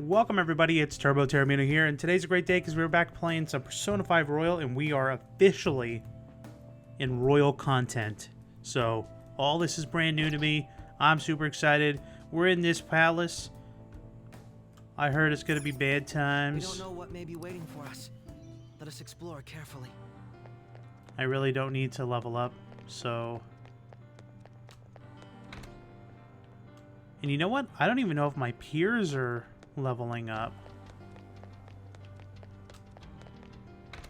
Welcome everybody, it's Turbo Terramino here, and today's a great day because we're back playing some Persona 5 Royal, and we are officially in Royal content. So, all this is brand new to me. I'm super excited. We're in this palace. I heard it's gonna be bad times. We don't know what may be waiting for us. Let us explore carefully. I really don't need to level up, so... And you know what? I don't even know if my peers are leveling up.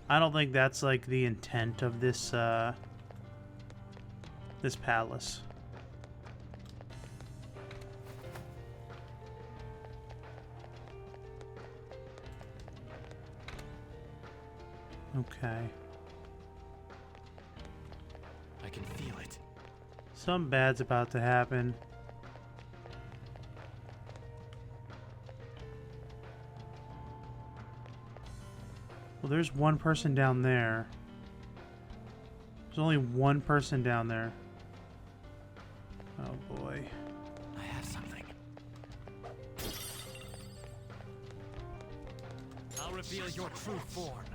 I don't think that's like the intent of this this palace. Okay. I can feel it. Something bad's about to happen. Well, there's one person down there. There's only one person down there. Oh boy. I have something. I'll reveal your true form.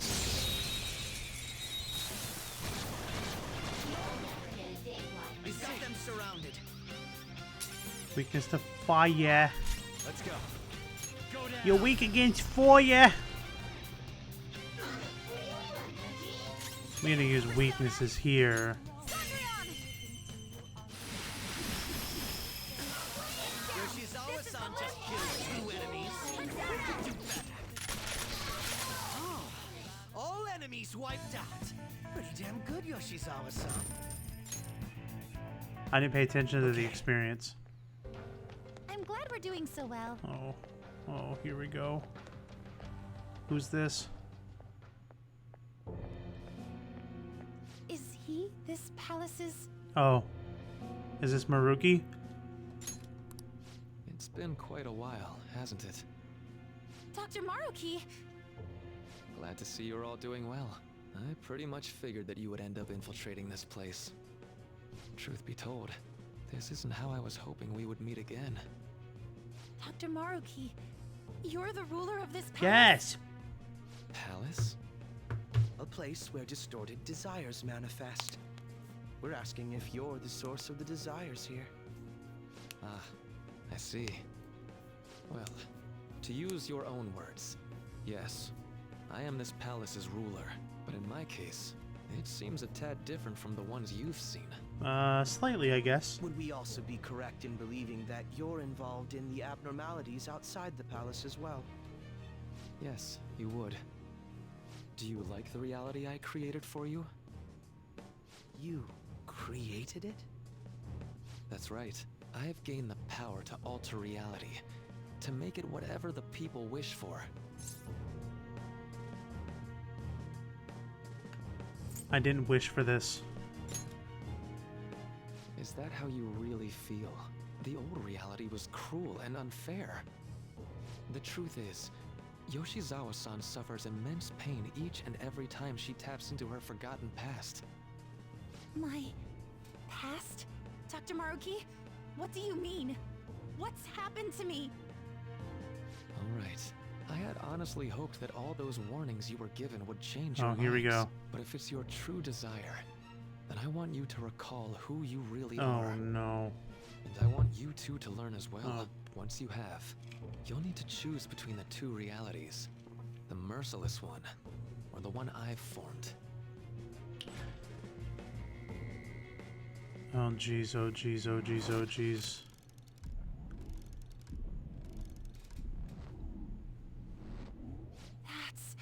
We've got them surrounded. Weakness to fire. Let's go. Go down. You're weak against fire. We're gonna use weaknesses here. Yoshizawa-san just killed 2 enemies. Do better. Oh, all enemies wiped out. Pretty damn good, Yoshizawa-san. I didn't pay attention to the experience. I'm glad we're doing so well. Oh, here we go. Who's this? Is he this palace's? Oh, is this Maruki? It's been quite a while, hasn't it? Dr. Maruki? Glad to see you're all doing well. I pretty much figured that you would end up infiltrating this place. Truth be told, this isn't how I was hoping we would meet again. Dr. Maruki, you're the ruler of this palace? Yes! Palace? A place where distorted desires manifest. We're asking if you're the source of the desires here. Ah, I see. Well, to use your own words, yes, I am this palace's ruler, but in my case, it seems a tad different from the ones you've seen. Slightly, I guess. Would we also be correct in believing that you're involved in the abnormalities outside the palace as well? Yes, you would. Do you like the reality I created for you? You created it? That's right. I have gained the power to alter reality, to make it whatever the people wish for. I didn't wish for this. Is that how you really feel? The old reality was cruel and unfair. The truth is, Yoshizawa-san suffers immense pain each and every time she taps into her forgotten past. My past? Dr. Maruki? What do you mean? What's happened to me? Alright. I had honestly hoped that all those warnings you were given would change Oh, your here we lives. go. But if it's your true desire, then I want you to recall who you really Oh are. no. And I want you two to learn as well. Oh. Once you have, you'll need to choose between the two realities. The merciless one, or the one I've formed. Oh jeez, oh jeez, oh jeez, oh jeez. That's...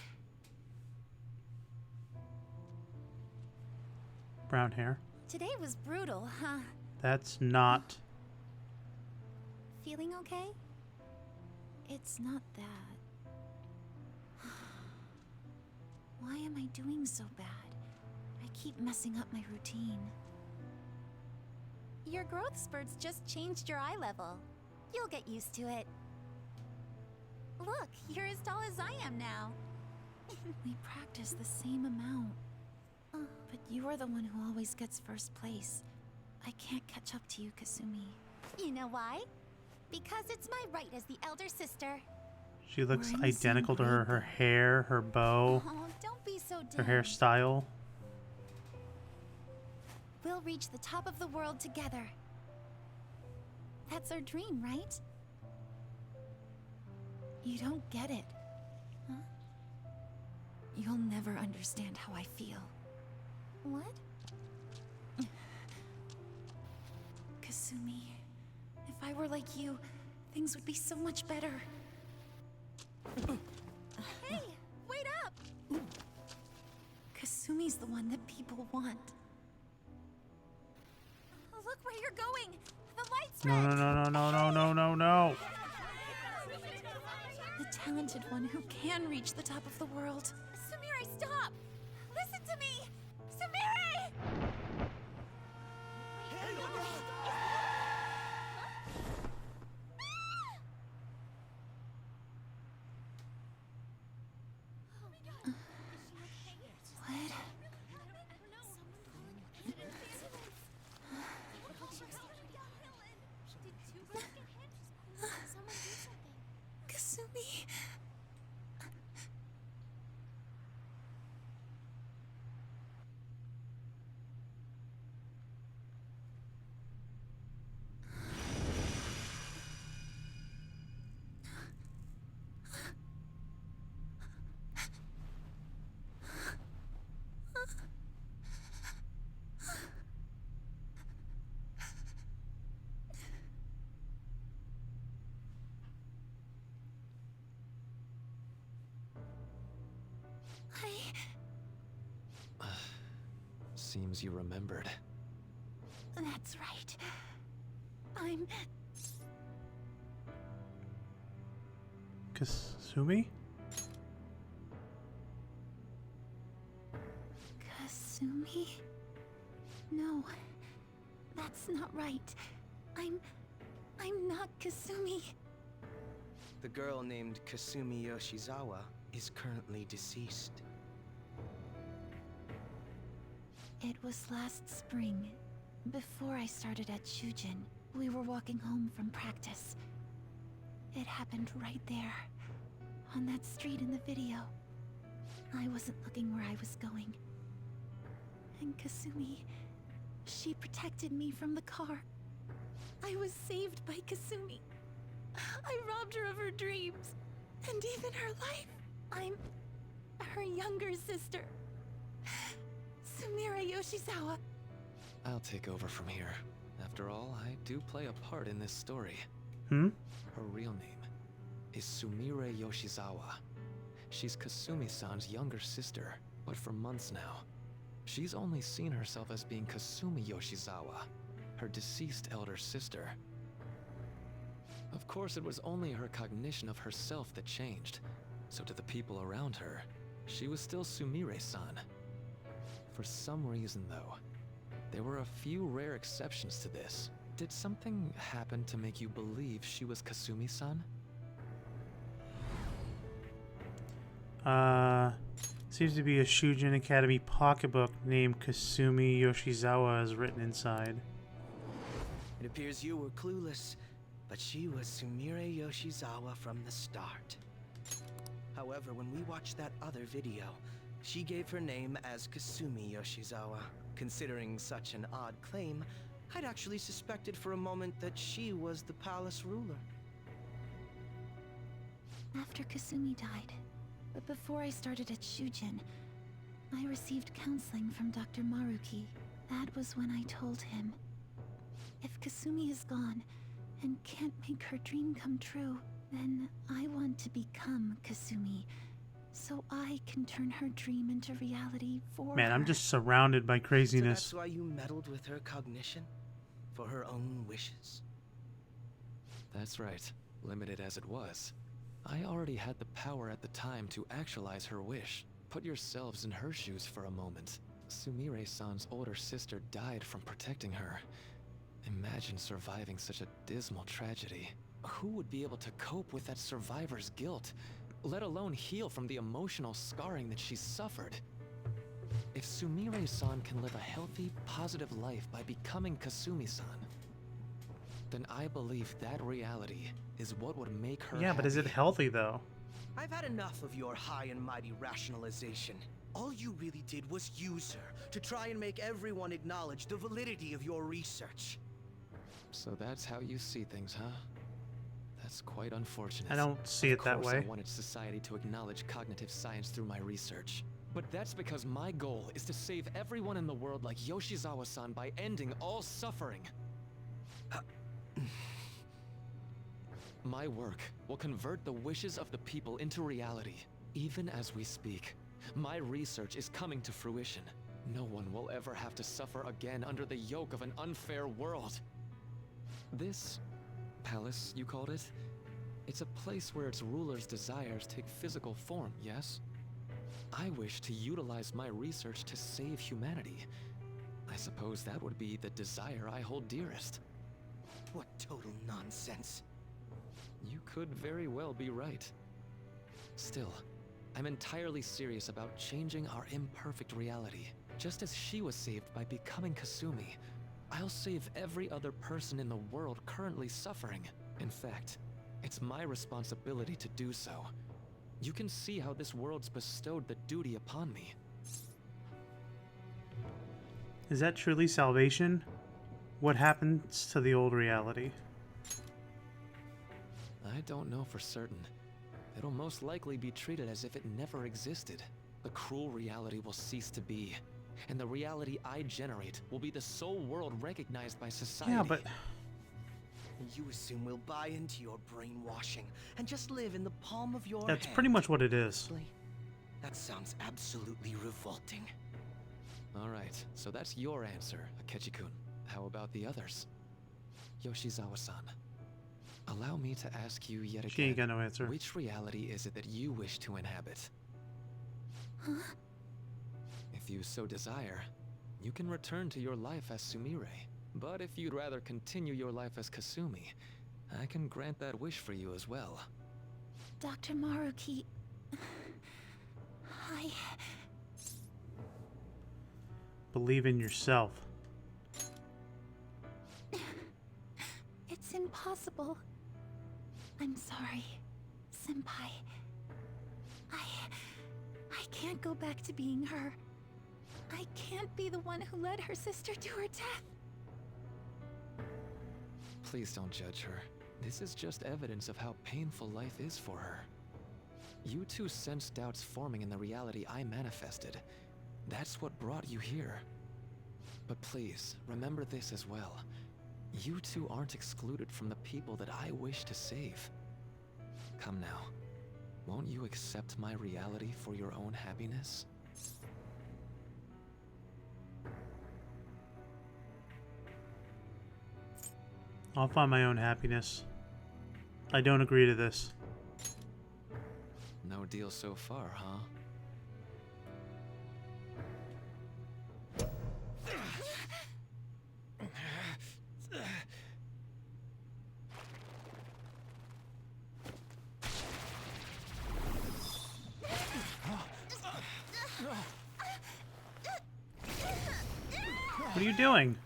Brown hair. Today was brutal, huh? That's not... Feeling okay? It's not that. Why am I doing so bad? I keep messing up my routine. Your growth spurts just changed your eye level. You'll get used to it. Look, you're as tall as I am now. We practice the same amount. But you are the one who always gets first place. I can't catch up to you, Kasumi. You know why? Because it's my right as the elder sister. She looks We're in the same identical to her. group. Her hair, her bow, Oh, don't be so her dumb. hairstyle. We'll reach the top of the world together. That's our dream, right? You don't get it. Huh? You'll never understand how I feel. What? Kasumi, if I were like you, things would be so much better. Hey, wait up! Kasumi's the one that people want. Look where you're going! The light's No, red! no, no, no, no, no, no, no, no. The talented one who can reach the top of the world. Sumire, stop! Listen to me! Sumire! What? Kasumi. Seems you remembered. That's right. I'm... Kasumi? Kasumi? No, that's not right. I'm not Kasumi. The girl named Kasumi Yoshizawa is currently deceased. It was last spring, before I started at Shujin. We were walking home from practice. It happened right there, on that street in the video. I wasn't looking where I was going. And Kasumi, she protected me from the car. I was saved by Kasumi. I robbed her of her dreams, and even her life. I'm her younger sister. Sumire Yoshizawa. I'll take over from here. After all, I do play a part in this story. Hmm? Her real name is Sumire Yoshizawa. She's Kasumi-san's younger sister, but for months now, she's only seen herself as being Kasumi Yoshizawa, her deceased elder sister. Of course, it was only her cognition of herself that changed, so to the people around her, she was still Sumire-san. For some reason, though, there were a few rare exceptions to this. Did something happen to make you believe she was Kasumi-san? Seems to be a Shujin Academy pocketbook named Kasumi Yoshizawa is written inside. It appears you were clueless, but she was Sumire Yoshizawa from the start. However, when we watched that other video, she gave her name as Kasumi Yoshizawa. Considering such an odd claim, I'd actually suspected for a moment that she was the palace ruler. After Kasumi died, but before I started at Shujin, I received counseling from Dr. Maruki. That was when I told him, if Kasumi is gone and can't make her dream come true, then I want to become Kasumi, so I can turn her dream into reality for Man, her. I'm just surrounded by So craziness. that's why you meddled with her cognition? For her own wishes? That's right, limited as it was. I already had the power at the time to actualize her wish. Put yourselves in her shoes for a moment. Sumire-san's older sister died from protecting her. Imagine surviving such a dismal tragedy. Who would be able to cope with that survivor's guilt, let alone heal from the emotional scarring that she's suffered? If Sumire-san can live a healthy, positive life by becoming Kasumi-san, then I believe that reality is what would make her Yeah, but is it happy. healthy though? I've had enough of your high and mighty rationalization. All you really did was use her to try and make everyone acknowledge the validity of your research. So that's how you see things, huh? That's quite unfortunate. I don't see it that Of course, way. I wanted society to acknowledge cognitive science through my research. But that's because my goal is to save everyone in the world like Yoshizawa-san by ending all suffering. My work will convert the wishes of the people into reality. Even as we speak, my research is coming to fruition. No one will ever have to suffer again under the yoke of an unfair world. This palace, you called it? It's a place where its ruler's desires take physical form, yes? I wish to utilize my research to save humanity. I suppose that would be the desire I hold dearest. What total nonsense. You could very well be right. Still, I'm entirely serious about changing our imperfect reality. Just as she was saved by becoming Kasumi, I'll save every other person in the world currently suffering. In fact, it's my responsibility to do so. You can see how this world's bestowed the duty upon me. Is that truly salvation? What happens to the old reality? I don't know for certain. It'll most likely be treated as if it never existed. The cruel reality will cease to be, and the reality I generate will be the sole world recognized by society. Yeah, but You assume we'll buy into your brainwashing and just live in the palm of your that's hand. pretty much what it is. Honestly, that sounds absolutely revolting. All right, so that's your answer, Akechi-kun. How about the others? Yoshizawa-san, allow me to ask you yet She ain't again, got no answer. which reality is it that you wish to inhabit? If you so desire, you can return to your life as Sumire. But if you'd rather continue your life as Kasumi, I can grant that wish for you as well. Dr. Maruki. Believe in yourself. It's impossible. I'm sorry, Senpai. I can't go back to being her. I can't be the one who led her sister to her death. Please don't judge her. This is just evidence of how painful life is for her. You two sensed doubts forming in the reality I manifested. That's what brought you here. But please, remember this as well. You two aren't excluded from the people that I wish to save. Come now. Won't you accept my reality for your own happiness? I'll find my own happiness. I don't agree to this. No deal so far, huh? What are you doing?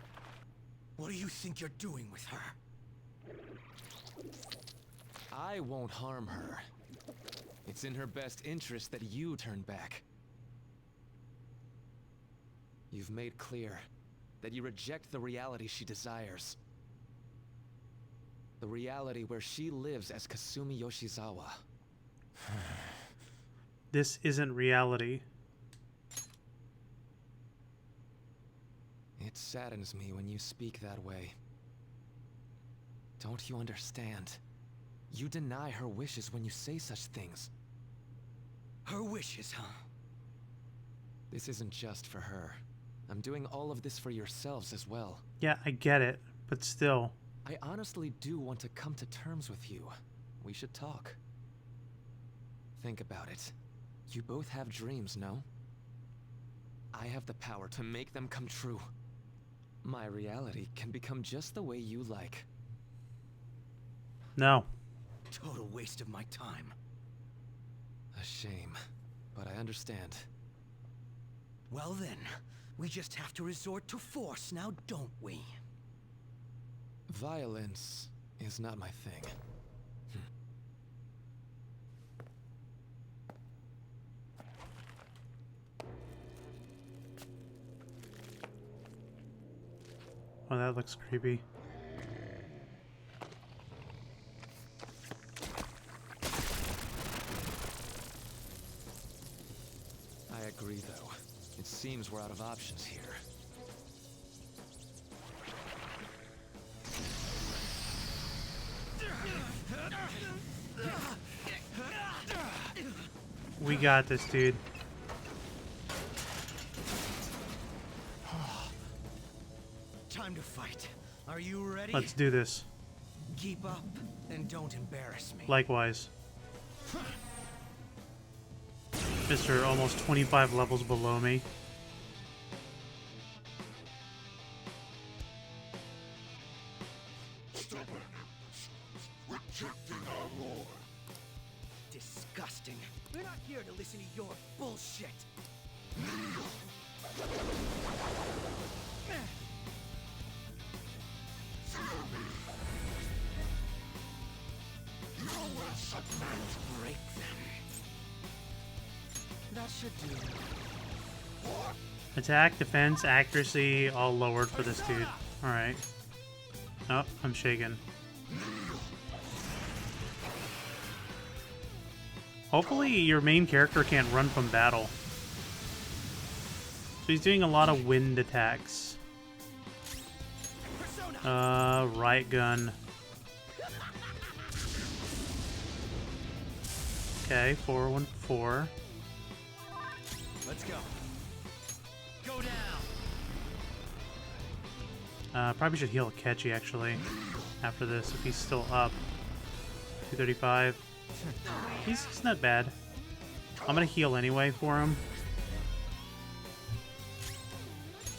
What do you think you're doing with her? I won't harm her. It's in her best interest that you turn back. You've made clear that you reject the reality she desires. The reality where she lives as Kasumi Yoshizawa. This isn't reality. It saddens me when you speak that way. Don't you understand? You deny her wishes when you say such things. Her wishes, huh? This isn't just for her. I'm doing all of this for yourselves as well. Yeah, I get it, but still. I honestly do want to come to terms with you. We should talk. Think about it. You both have dreams, no? I have the power to make them come true. My reality can become just the way you like. No. Total waste of my time. A shame, but I understand. Well then, we just have to resort to force now, don't we? Violence is not my thing. Oh, that looks creepy. I agree, though. It seems we're out of options here. We got this, dude. Time to fight. Are you ready? Let's do this. Keep up and don't embarrass me. Likewise. Mr. almost 25 levels below me. Disgusting. We're not here to listen to your bullshit. Break them. That should do. Attack, defense, accuracy, all lowered for this dude. Alright. Oh, I'm shaking. Hopefully your main character can't run from battle. So he's doing a lot of wind attacks. Riot gun. Okay, 414. Let's go. Go down. Probably should heal Akechi actually after this if he's still up. 235. He's not bad. I'm gonna heal anyway for him.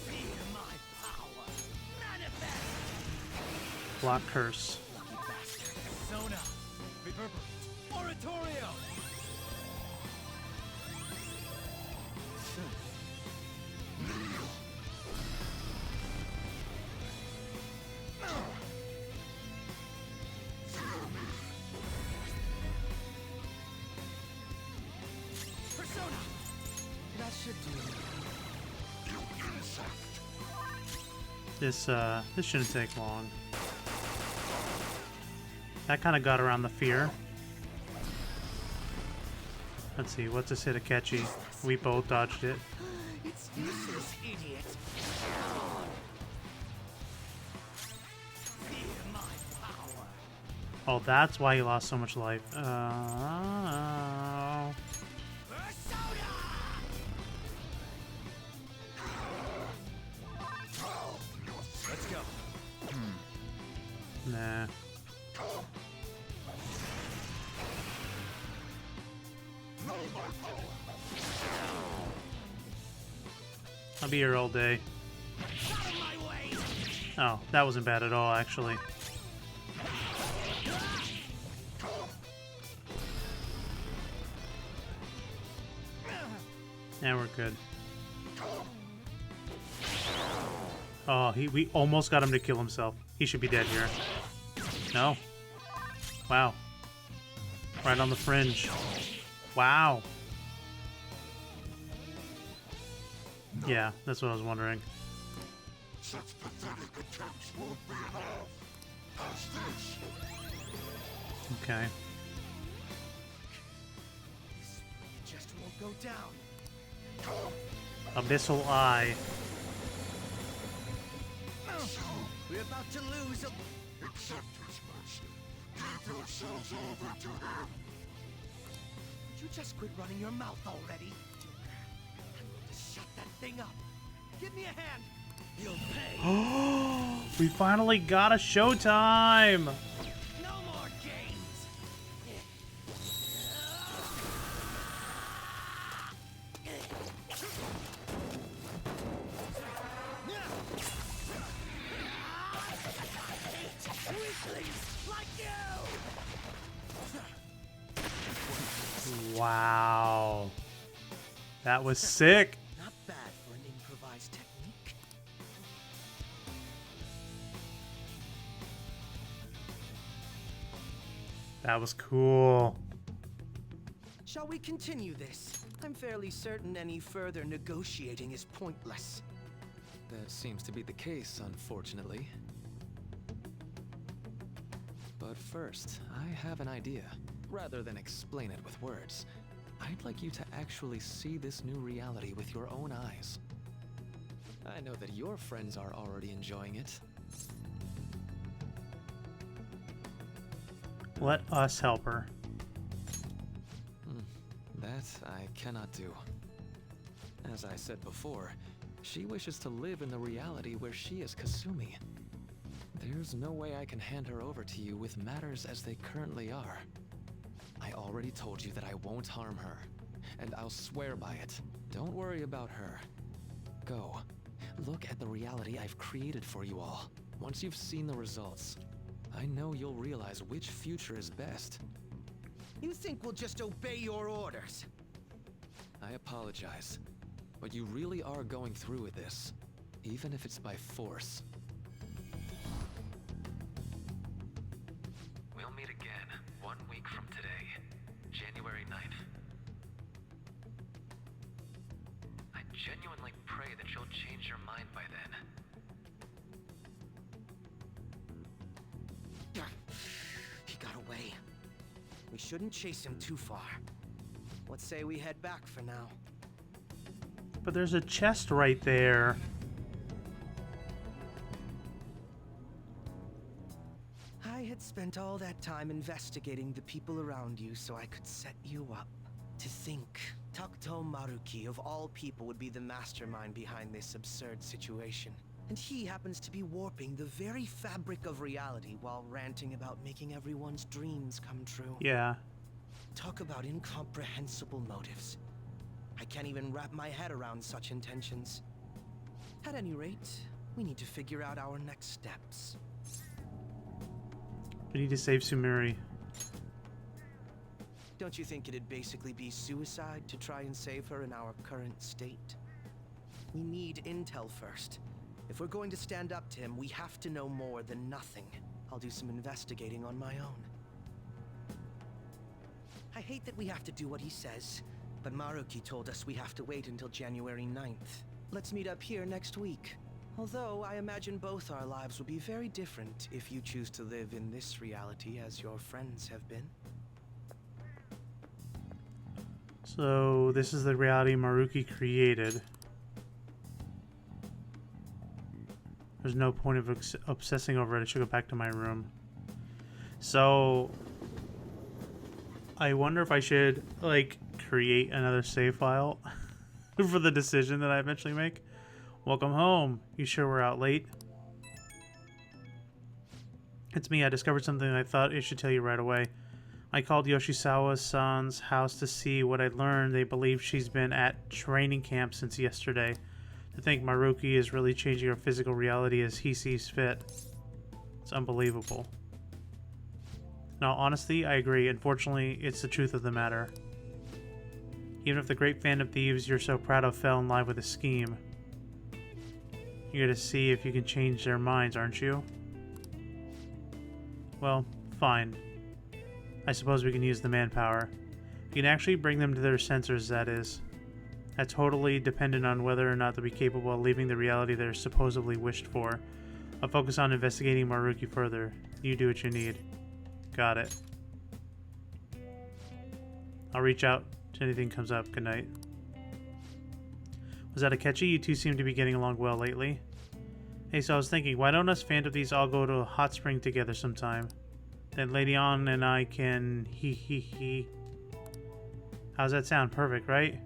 Feel my power. Manifest. Block curse. Lucky bastard. Persona. Reverberate. Oratorio. Persona. That should do. This shouldn't take long. That kind of got around the fear. Let's see, what's this hit Akechi? We both dodged it. It's useless, idiot. Feel my power. Oh, that's why he lost so much life. Persona. Let's go. Nah. I'll be here all day. Out of my way. Oh, that wasn't bad at all, actually. Now we're good. Oh, we almost got him to kill himself. He should be dead here. No. Wow. Right on the fringe. Wow. Yeah, that's what I was wondering. Such pathetic attempts won't be enough. How's this? Okay. It just won't go down. Abyssal Eye. We're about to lose. Accept his mercy. Give yourselves over to him. Would you just quit running your mouth already? I'm going to shut that thing up. Give me a hand. You'll pay. We finally got a showtime! No more games. Weaklings like you. Wow. That was sick. Not bad for an improvised technique. That was cool. Shall we continue this? I'm fairly certain any further negotiating is pointless. That seems to be the case, unfortunately. But first, I have an idea. Rather than explain it with words, I'd like you to actually see this new reality with your own eyes. I know that your friends are already enjoying it. Let us help her. That I cannot do. As I said before, she wishes to live in the reality where she is Kasumi. There's no way I can hand her over to you with matters as they currently are. I already told you that I won't harm her, and I'll swear by it. Don't worry about her. Go. Look at the reality I've created for you all. Once you've seen the results, I know you'll realize which future is best. You think we'll just obey your orders? I apologize, but you really are going through with this, even if it's by force. We'll meet again 1 week from today, January 9th. I genuinely pray that you'll change your mind by then. He got away. We shouldn't chase him too far. Let's say we head back for now. But there's a chest right there. I had spent all that time investigating the people around you so I could set you up. To think, Takuto Maruki of all people would be the mastermind behind this absurd situation. And he happens to be warping the very fabric of reality while ranting about making everyone's dreams come true. Yeah. Talk about incomprehensible motives. I can't even wrap my head around such intentions. At any rate, we need to figure out our next steps. We need to save Sumire. Don't you think it'd basically be suicide to try and save her in our current state? We need intel first. If we're going to stand up to him, we have to know more than nothing. I'll do some investigating on my own. I hate that we have to do what he says, but Maruki told us we have to wait until January 9th. Let's meet up here next week. Although I imagine both our lives will be very different if you choose to live in this reality as your friends have been. So this is the reality Maruki created. There's no point of obsessing over it. I should go back to my room. So I wonder if I should like create another save file for the decision that I eventually make. Welcome home. You sure we're out late? It's me. I discovered something I thought I should tell you right away. I called Yoshizawa-san's house to see what I'd learned. They believe she's been at training camp since yesterday. To think Maruki is really changing her physical reality as he sees fit. It's unbelievable. In all honesty, I agree. Unfortunately, it's the truth of the matter. Even if the great fan of thieves you're so proud of fell in line with a scheme, you're going to see if you can change their minds, aren't you? Well, fine. I suppose we can use the manpower. We can actually bring them to their sensors, that is. That's totally dependent on whether or not they'll be capable of leaving the reality they're supposedly wished for. I'll focus on investigating Maruki further. You do what you need. Got it. I'll reach out if anything comes up. Good night. Was that Akechi? You two seem to be getting along well lately. Hey, so I was thinking, why don't us Phantom Thieves all go to a hot spring together sometime? Then Lady On and I can he. How's that sound? Perfect, right?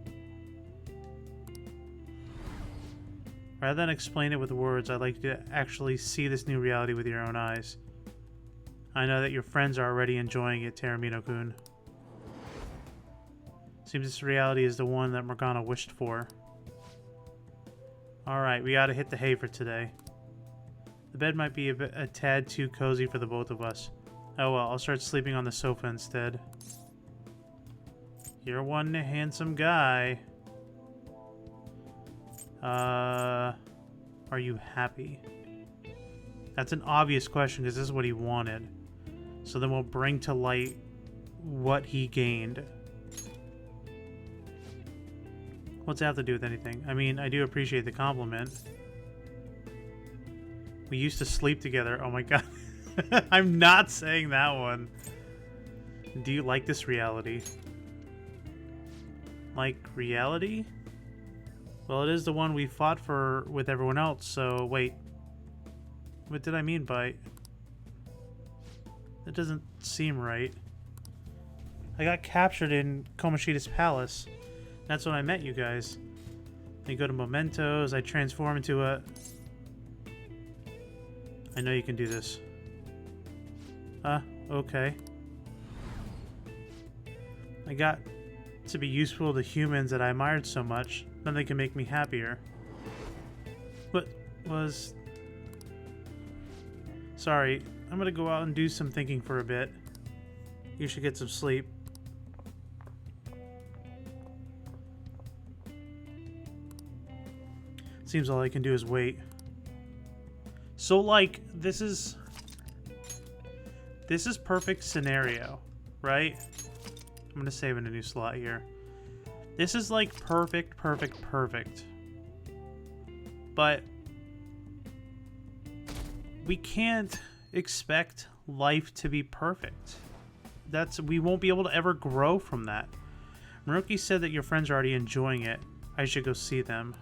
Rather than explain it with words, I'd like you to actually see this new reality with your own eyes. I know that your friends are already enjoying it, Teramino-kun. Seems this reality is the one that Morgana wished for. Alright, we gotta hit the hay for today. The bed might be a tad too cozy for the both of us. Oh well, I'll start sleeping on the sofa instead. You're one handsome guy. Are you happy? That's an obvious question because this is what he wanted. So then we'll bring to light what he gained. What's that have to do with anything? I mean, I do appreciate the compliment. We used to sleep together. Oh my god. I'm not saying that one. Do you like this reality? Like reality? Well, it is the one we fought for with everyone else, so wait. What did I mean by... That doesn't seem right. I got captured in Komoshida's palace. That's when I met you guys. I go to Mementos, I transform into a... I know you can do this. Okay. I got to be useful to humans that I admired so much. Nothing can make me happier. What was... Sorry, I'm gonna go out and do some thinking for a bit. You should get some sleep. Seems all I can do is wait. So, like, this is perfect scenario, right? I'm gonna save in a new slot here. This is like perfect. But we can't expect life to be perfect. We won't be able to ever grow from that. Maruki said that your friends are already enjoying it. I should go see them.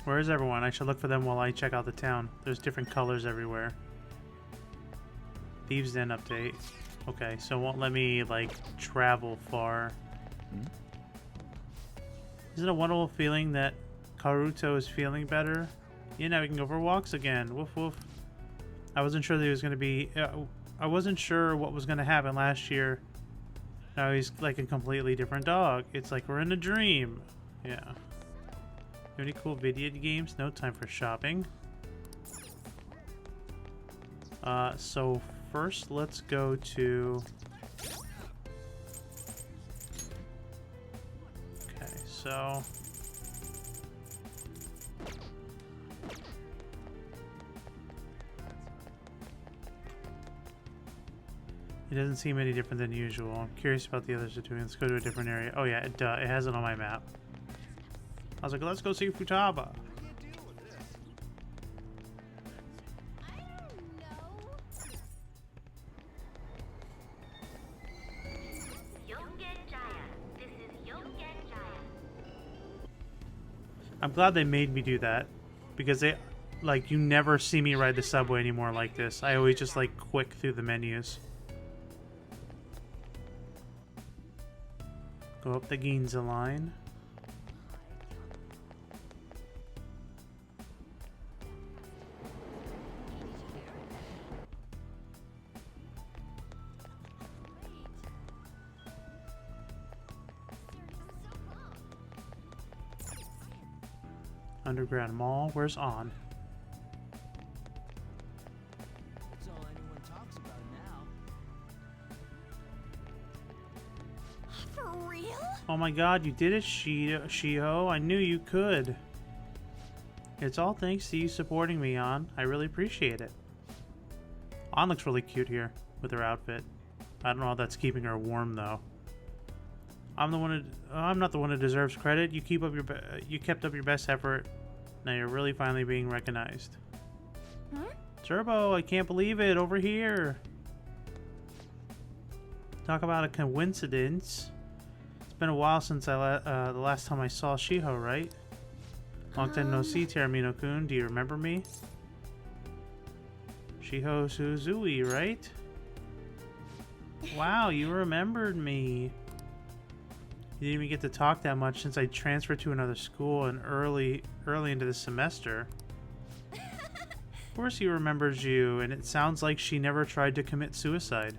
Where is everyone? I should look for them while I check out the town. There's different colors everywhere. Thieves' Den update. Okay, so it won't let me, like, travel far. Isn't it a wonderful feeling that Karuto is feeling better? Yeah, now we can go for walks again. Woof woof. I wasn't sure that he was going to be... I wasn't sure what was going to happen last year. Now he's like a completely different dog. It's like we're in a dream. Yeah. Any cool video games? No time for shopping. So first let's go to... Okay, so... It doesn't seem any different than usual. I'm curious about the others are doing. Let's go to a different area. Oh yeah, it has it on my map. I was like, let's go see Futaba. I'm glad they made me do that, because they, like, you never see me ride the subway anymore like this. I always just, like, quick through the menus. Go up the Ginza line. Underground Mall. Where's On? That's all anyone talks about now. For real? Oh my god, you did it, Shiho. I knew you could. It's all thanks to you supporting me, On. I really appreciate it. On looks really cute here with her outfit. I don't know how that's keeping her warm though. I'm not the one who deserves credit. You kept up your best effort. Now you're really finally being recognized. Huh? Turbo, I can't believe it. Over here. Talk about a coincidence. It's been a while since the last time I saw Shiho, right? Long time no see, Teramino-kun. Do you remember me? Shiho Suzui, right? Wow, you remembered me. You didn't even get to talk that much since I transferred to another school and early into the semester. Of course he remembers you, and it sounds like she never tried to commit suicide.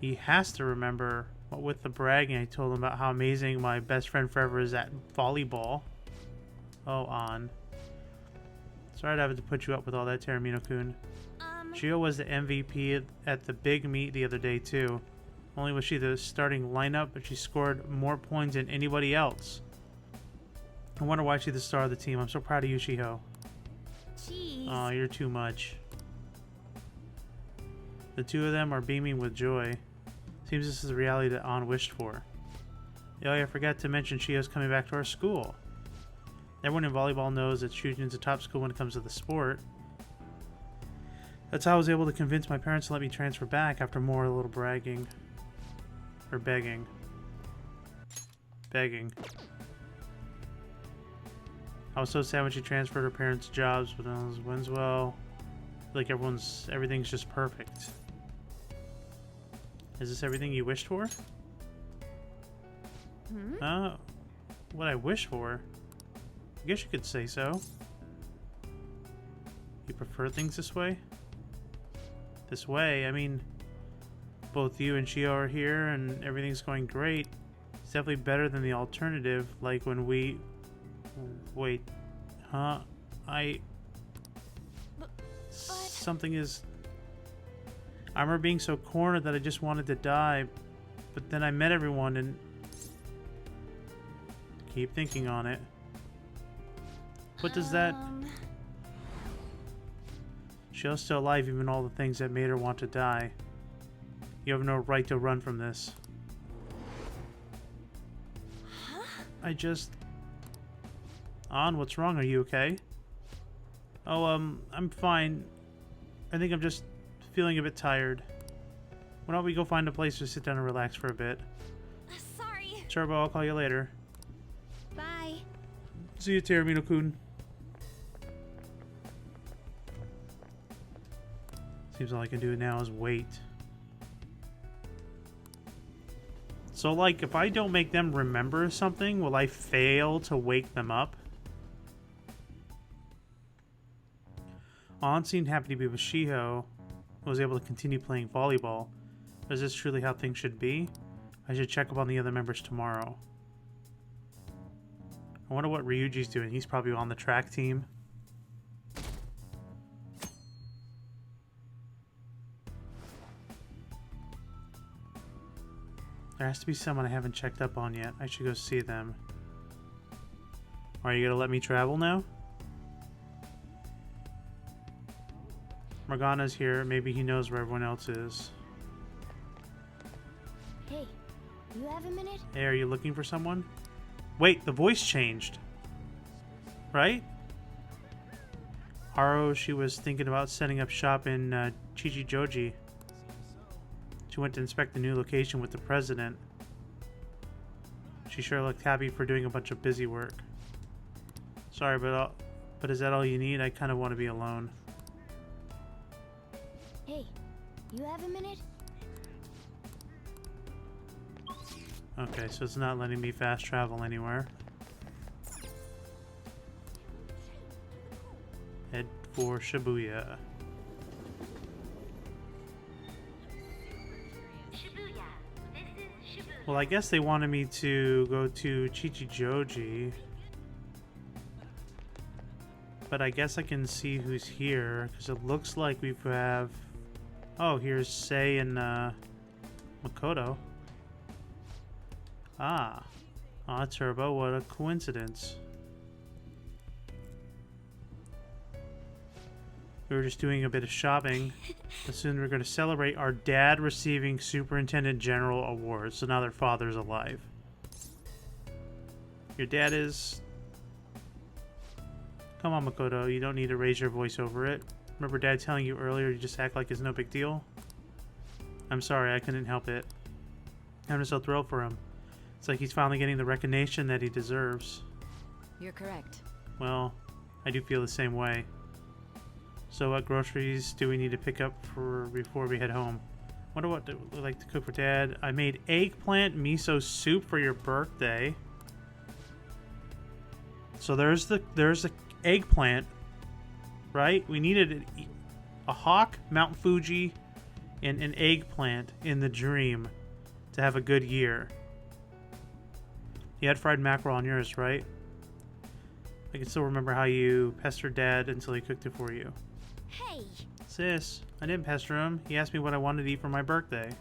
He has to remember, what with the bragging I told him about how amazing my best friend forever is at volleyball. Oh, On. Sorry to have to put you up with all that, Teramino-kun. Chio was the MVP at the big meet the other day, too. Only was she the starting lineup, but she scored more points than anybody else. I wonder why she's the star of the team. I'm so proud of you, Shiho. Jeez. Aw, you're too much. The two of them are beaming with joy. Seems this is the reality that On wished for. Oh, yeah, I forgot to mention Shio's coming back to our school. Everyone in volleyball knows that Shujin's a top school when it comes to the sport. That's how I was able to convince my parents to let me transfer back after more a little bragging. Or begging. Begging. I was so sad when she transferred her parents' jobs, but I was Winswell. Like everything's just perfect. Is this everything you wished for? Oh, what I wish for? I guess you could say so. You prefer things this way? This way? I mean, both you and Shio are here and everything's going great. It's definitely better than the alternative, like when we... Wait. Huh? Something is... I remember being so cornered that I just wanted to die, but then I met everyone and... Keep thinking on it. What does that... Shio's still alive, even all the things that made her want to die. You have no right to run from this. I just... An, what's wrong? Are you okay? Oh, I'm fine. I think I'm just feeling a bit tired. Why don't we go find a place to sit down and relax for a bit? Sorry. Turbo, I'll call you later. Bye. See you, Teramino-kun. Seems all I can do now is wait. So, like, if I don't make them remember something, will I fail to wake them up? An seemed happy to be with Shiho, who was able to continue playing volleyball. But is this truly how things should be? I should check up on the other members tomorrow. I wonder what Ryuji's doing. He's probably on the track team. There has to be someone I haven't checked up on yet. I should go see them. Are you gonna let me travel now? Morgana's here. Maybe he knows where everyone else is. Hey, you have a minute? Hey, are you looking for someone? Wait, the voice changed. Right? Haro, she was thinking about setting up shop in Chichijoji. She went to inspect the new location with the president. She sure looked happy for doing a bunch of busy work. Sorry, but is that all you need? I kind of want to be alone. Hey, you have a minute? Okay, so it's not letting me fast travel anywhere. Head for Shibuya. Well, I guess they wanted me to go to Chichijoji. But I guess I can see who's here, because it looks like we have... Oh, here's Sei and Makoto. Ah, Turbo, what a coincidence. We were just doing a bit of shopping. But soon we're going to celebrate our dad receiving Superintendent General Award. So now their father's alive. Your dad is... Come on, Makoto. You don't need to raise your voice over it. Remember Dad telling you earlier to just act like it's no big deal? I'm sorry, I couldn't help it. I'm just so thrilled for him. It's like he's finally getting the recognition that he deserves. You're correct. Well, I do feel the same way. So what groceries do we need to pick up for before we head home? Wonder what we like to cook for Dad. I made eggplant miso soup for your birthday. So there's the eggplant, right? We needed a hawk, Mount Fuji, and an eggplant in the dream to have a good year. You had fried mackerel on yours, right? I can still remember how you pestered Dad until he cooked it for you. Hey! Sis, I didn't pester him. He asked me what I wanted to eat for my birthday.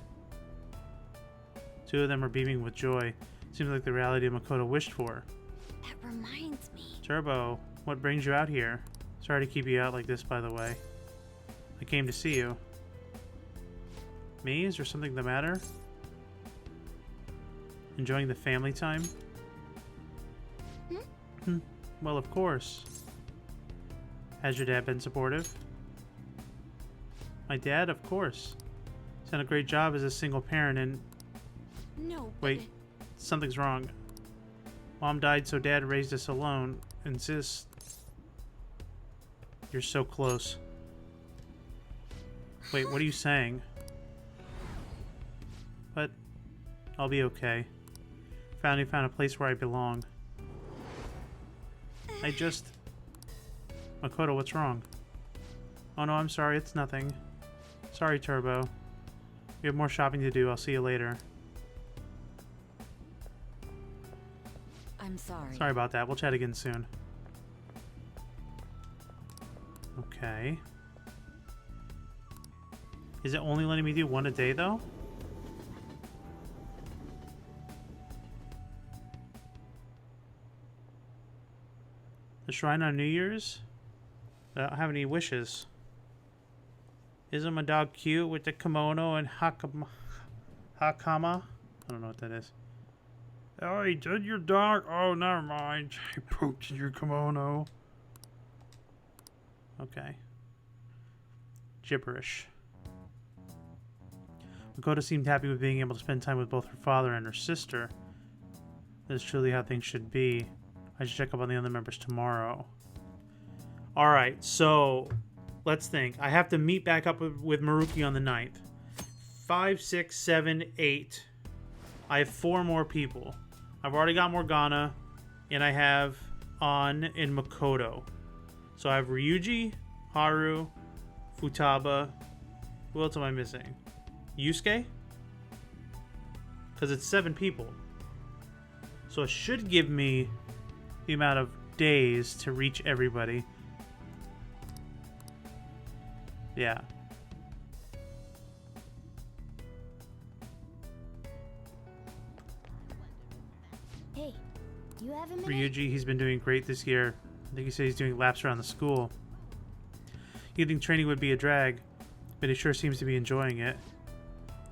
Two of them are beaming with joy. Seems like the reality Makoto wished for. That reminds me. Turbo, what brings you out here? Sorry to keep you out like this, by the way. I came to see you. Me? Is there something the matter? Enjoying the family time? Well, of course. Has your dad been supportive? My dad, of course. He's done a great job as a single parent and... No. Wait, something's wrong. Mom died, so Dad raised us alone. Insist. You're so close. Wait, what are you saying? But I'll be okay. Finally found a place where I belong. I just... Makoto, what's wrong? Oh no, I'm sorry, it's nothing. Sorry, Turbo. We have more shopping to do. I'll see you later. I'm sorry. Sorry about that. We'll chat again soon. Okay. Is it only letting me do one a day, though? The shrine on New Year's? I don't have any wishes. Isn't my dog cute with the kimono and hakama? I don't know what that is. Oh, he did your dog? Oh, never mind. He pooped in your kimono. Okay. Gibberish. Makoto seemed happy with being able to spend time with both her father and her sister. That is truly how things should be. I should check up on the other members tomorrow. Alright, so let's think. I have to meet back up with Maruki on the 9th. 5, 6, 7, 8. I have 4 more people. I've already got Morgana, and I have An and Makoto. So I have Ryuji, Haru, Futaba. Who else am I missing? Yusuke? Because it's 7 people. So it should give me the amount of days to reach everybody. Yeah. Hey, you have a minute? Ryuji, he's been doing great this year. I think he said he's doing laps around the school. You'd think training would be a drag, but he sure seems to be enjoying it.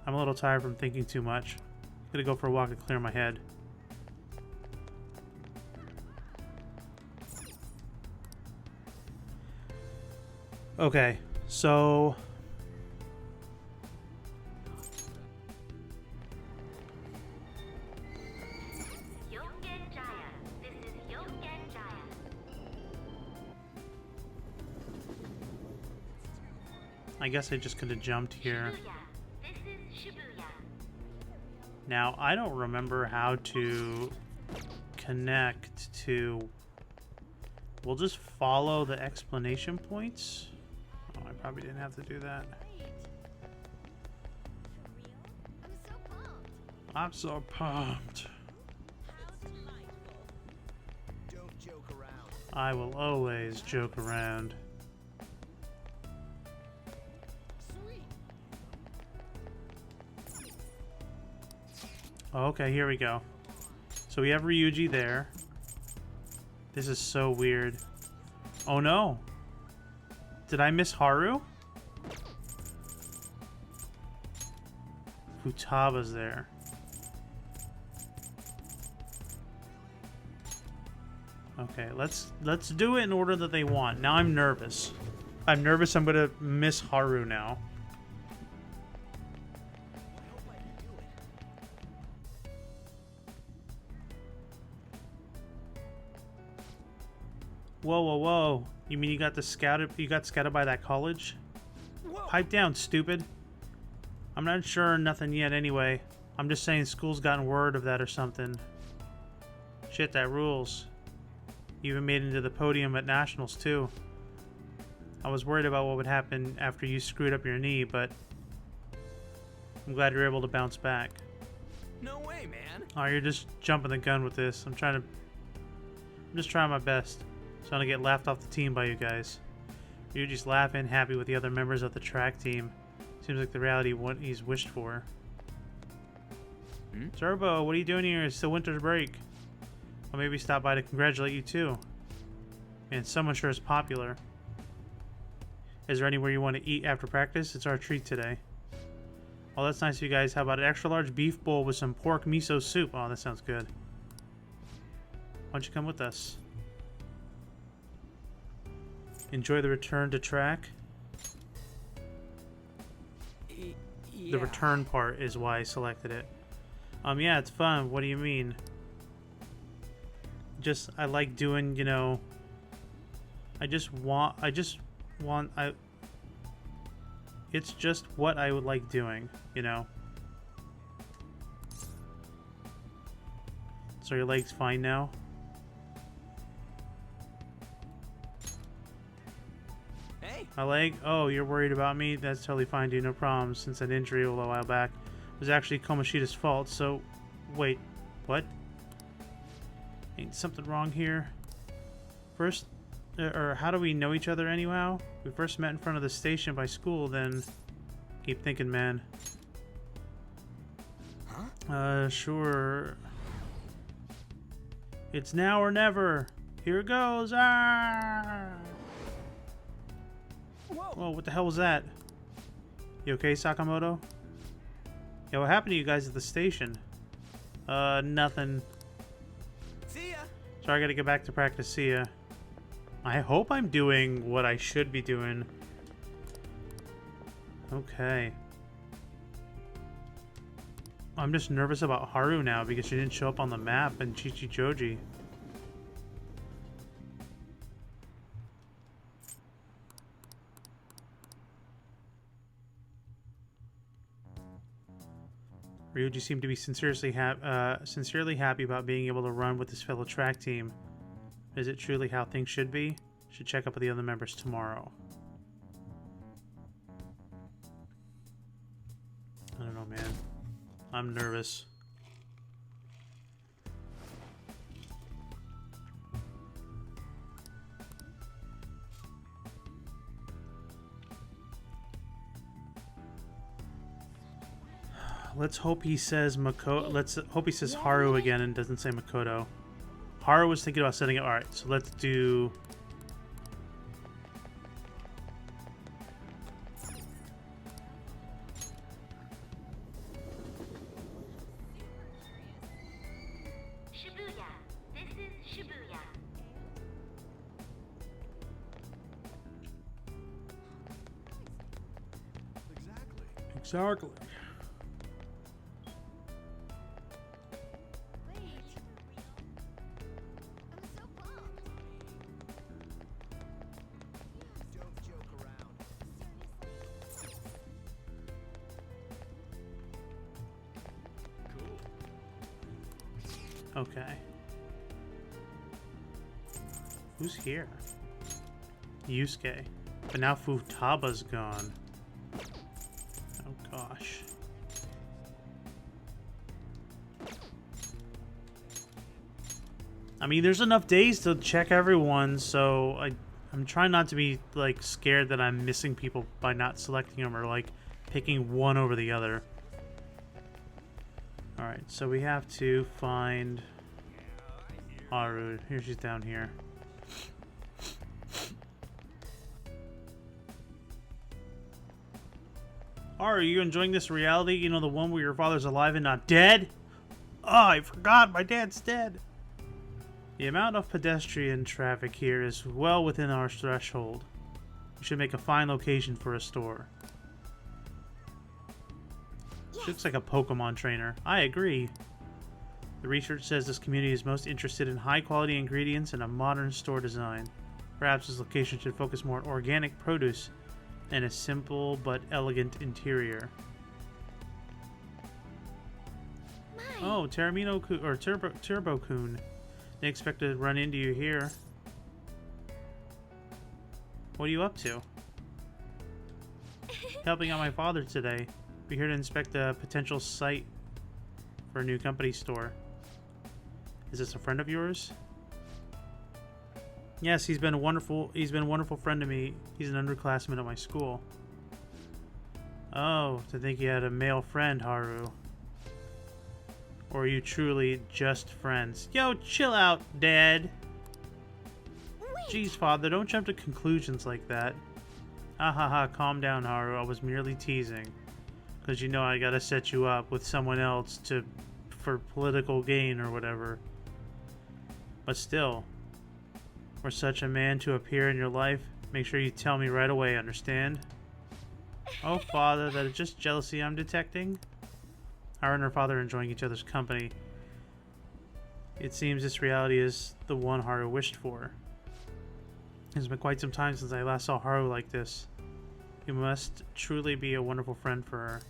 I'm a little tired from thinking too much. Gonna go for a walk and clear my head. Okay, so... I guess I just could have jumped here. Now, I don't remember how to connect to... We'll just follow the explanation points. Oh, I probably didn't have to do that. I'm so pumped. Don't joke around. I will always joke around. Okay, here we go. So we have Ryuji there. This is so weird. Oh no! Did I miss Haru? Futaba's there. Okay, let's do it in order that they want. Now I'm nervous. I'm nervous I'm gonna miss Haru now. Whoa, whoa, whoa. You mean you got scouted by that college? Whoa. Pipe down, stupid. I'm not sure nothing yet anyway. I'm just saying school's gotten word of that or something. Shit, that rules. You even made it into the podium at nationals too. I was worried about what would happen after you screwed up your knee, but I'm glad you're able to bounce back. No way, man. Oh, you're just jumping the gun with this. I'm just trying my best. So I don't get laughed off the team by you guys. You're just laughing, happy with the other members of the track team. Seems like the reality what he's wished for. Turbo, what are you doing here? It's still winter break. I'll maybe stop by to congratulate you too. Man, someone sure is popular. Is there anywhere you want to eat after practice? It's our treat today. Oh, that's nice of you guys. How about an extra large beef bowl with some pork miso soup? Oh, that sounds good. Why don't you come with us? Enjoy the return to track. The return part is why I selected it. Yeah, it's fun. What do you mean? Just, I like doing, you know, it's just what I would like doing, you know? So your leg's fine now? Hey, My leg? Oh, you're worried about me? That's totally fine, dude. No problem. Since that injury a little while back was actually Komoshida's fault, so... Wait, what? Ain't something wrong here? First, or how do we know each other anyhow? We first met in front of the station by school, then... Keep thinking, man. Sure. It's now or never. Here goes. Ah! Whoa, what the hell was that? You okay, Sakamoto? Yeah, what happened to you guys at the station? Nothing. see ya. Sorry, I gotta get back to practice. See ya. I hope I'm doing what I should be doing. Okay. I'm just nervous about Haru now because she didn't show up on the map in Chichijoji. Ryuji seemed to be sincerely happy about being able to run with his fellow track team. Is it truly how things should be? Should check up with the other members tomorrow. I don't know, man. I'm nervous. Let's hope he says Makoto. Let's hope he says Haru again and doesn't say Makoto. Haru was thinking about setting it. All right, so let's do. Shibuya. This is Shibuya. Exactly. Don't joke around. Okay. Who's here? Yusuke. But now Futaba's gone. Oh gosh. I mean, there's enough days to check everyone, so I'm trying not to be like scared that I'm missing people by not selecting them or like picking one over the other. Alright, so we have to find Haru. Here, she's down here. Are you enjoying this reality? You know, the one where your father's alive and not dead? Oh, I forgot, my dad's dead. The amount of pedestrian traffic here is well within our threshold. We should make a fine location for a store. She looks like a Pokemon trainer. I agree. The research says this community is most interested in high-quality ingredients and a modern store design. Perhaps this location should focus more on organic produce and a simple but elegant interior. Oh, Terramino-kun, or Turbo-kun. Didn't expect to run into you here. What are you up to? Helping out my father today. We're here to inspect a potential site for a new company store. Is this a friend of yours? Yes, he's been a wonderful friend to me. He's an underclassman at my school. Oh, to think you had a male friend, Haru. Or are you truly just friends? Yo, chill out, Dad. Jeez, Father, don't jump to conclusions like that. Ha ha ha, calm down, Haru. I was merely teasing. Because you know I gotta set you up with someone else for political gain or whatever. But still, for such a man to appear in your life, make sure you tell me right away, understand? Oh, father, that is just jealousy I'm detecting. Her and her father are enjoying each other's company. It seems this reality is the one Haru wished for. It's been quite some time since I last saw Haru like this. You must truly be a wonderful friend for her.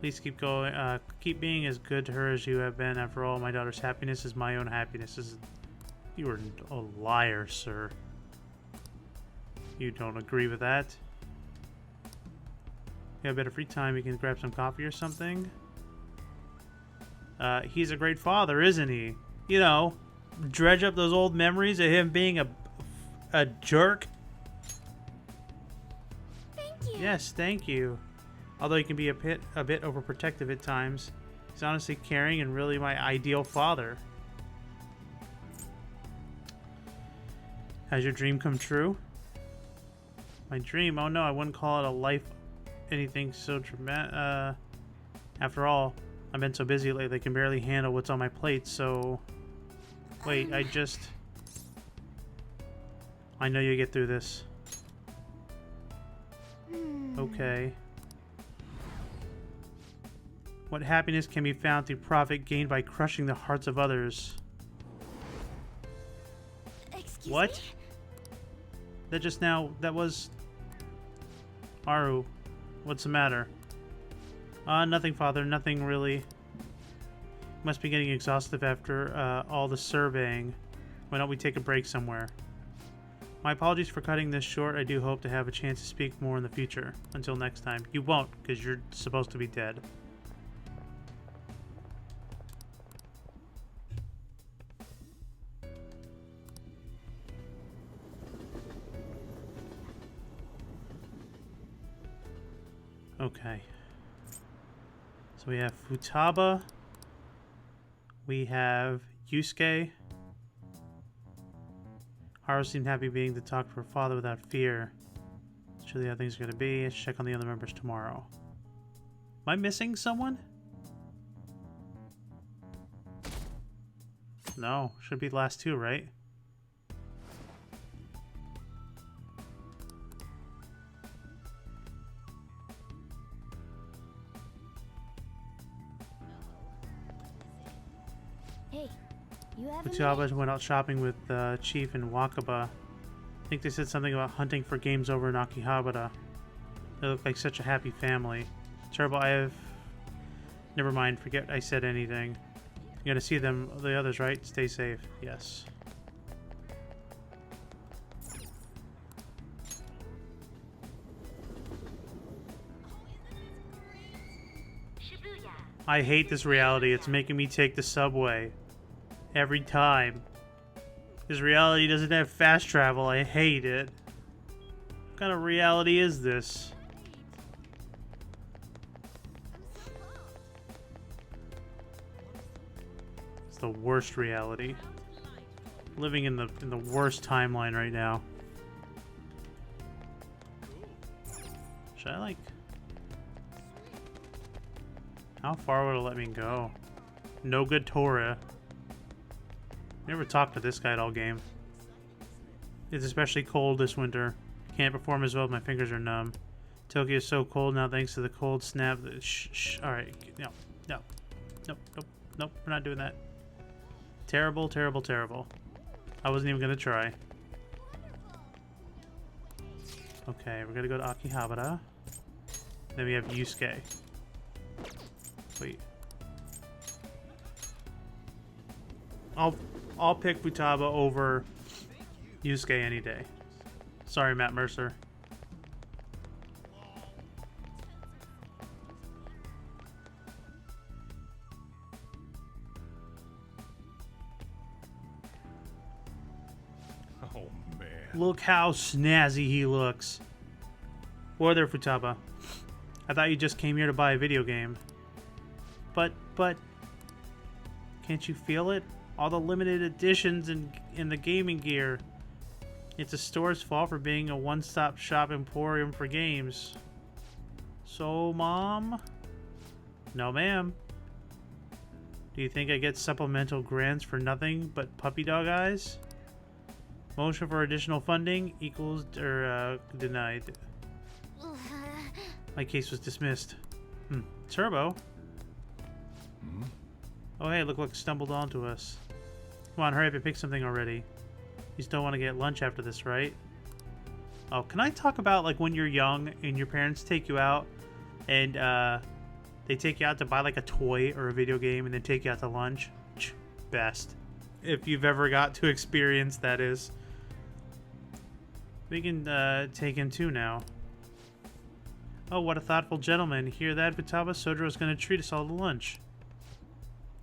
Please keep going. Keep being as good to her as you have been. After all, my daughter's happiness is my own happiness. You are a liar, sir. You don't agree with that? You have a bit of free time. You can grab some coffee or something. He's a great father, isn't he? You know, dredge up those old memories of him being a jerk. Thank you. Yes, thank you. Although he can be a bit overprotective at times, he's honestly caring and really my ideal father. Has your dream come true? My dream? Oh no, I wouldn't call it a life anything so dramatic. After all, I've been so busy lately I can barely handle what's on my plate, so... Wait, I know you'll get through this. Okay. What happiness can be found through profit gained by crushing the hearts of others? Excuse What? me? That was... Haru, what's the matter? Nothing, father, nothing really. Must be getting exhaustive after all the surveying. Why don't we take a break somewhere? My apologies for cutting this short. I do hope to have a chance to speak more in the future. Until next time. You won't, because you're supposed to be dead. Okay. So we have Futaba. We have Yusuke. Haru seemed happy being to talk to her father without fear. Surely how things are going to be. Let's check on the other members tomorrow. Am I missing someone? No. Should be the last two, right? Hey, you have a Futaba minute? went out shopping with Chief in Wakaba. I think they said something about hunting for games over in Akihabara. They look like such a happy family. Terrible, Never mind, forget I said anything. You gotta see them, the others, right? Stay safe. Yes. Shibuya. I hate this reality. It's making me take the subway. Every time. This reality doesn't have fast travel. I hate it. What kind of reality is this? It's the worst reality. Living in the worst timeline right now. Should I like... How far would it let me go? No good Tora. Never talked to this guy at all game. It's especially cold this winter. Can't perform as well if my fingers are numb. Tokyo is so cold now thanks to the cold snap. Shh. Alright. No. Nope. We're not doing that. Terrible, terrible, terrible. I wasn't even gonna try. Okay, we're gonna go to Akihabara. Then we have Yusuke. Wait. I'll pick Futaba over Yusuke any day. Sorry, Matt Mercer. Oh, man. Look how snazzy he looks. Or there, Futaba. I thought you just came here to buy a video game. But... Can't you feel it? All the limited editions in the gaming gear. It's a store's fault for being a one-stop shop emporium for games. So, Mom? No, ma'am. Do you think I get supplemental grants for nothing but puppy dog eyes? Motion for additional funding equals denied. My case was dismissed. Turbo? Oh hey, look what stumbled onto us. Come on, hurry up and pick something already. You still want to get lunch after this, right? Oh, can I talk about like when you're young and your parents take you out and they take you out to buy like a toy or a video game and then take you out to lunch? Best. If you've ever got to experience, that is. We can take him too now. Oh, what a thoughtful gentleman. Hear that, Futaba? Sojiro's gonna treat us all to lunch.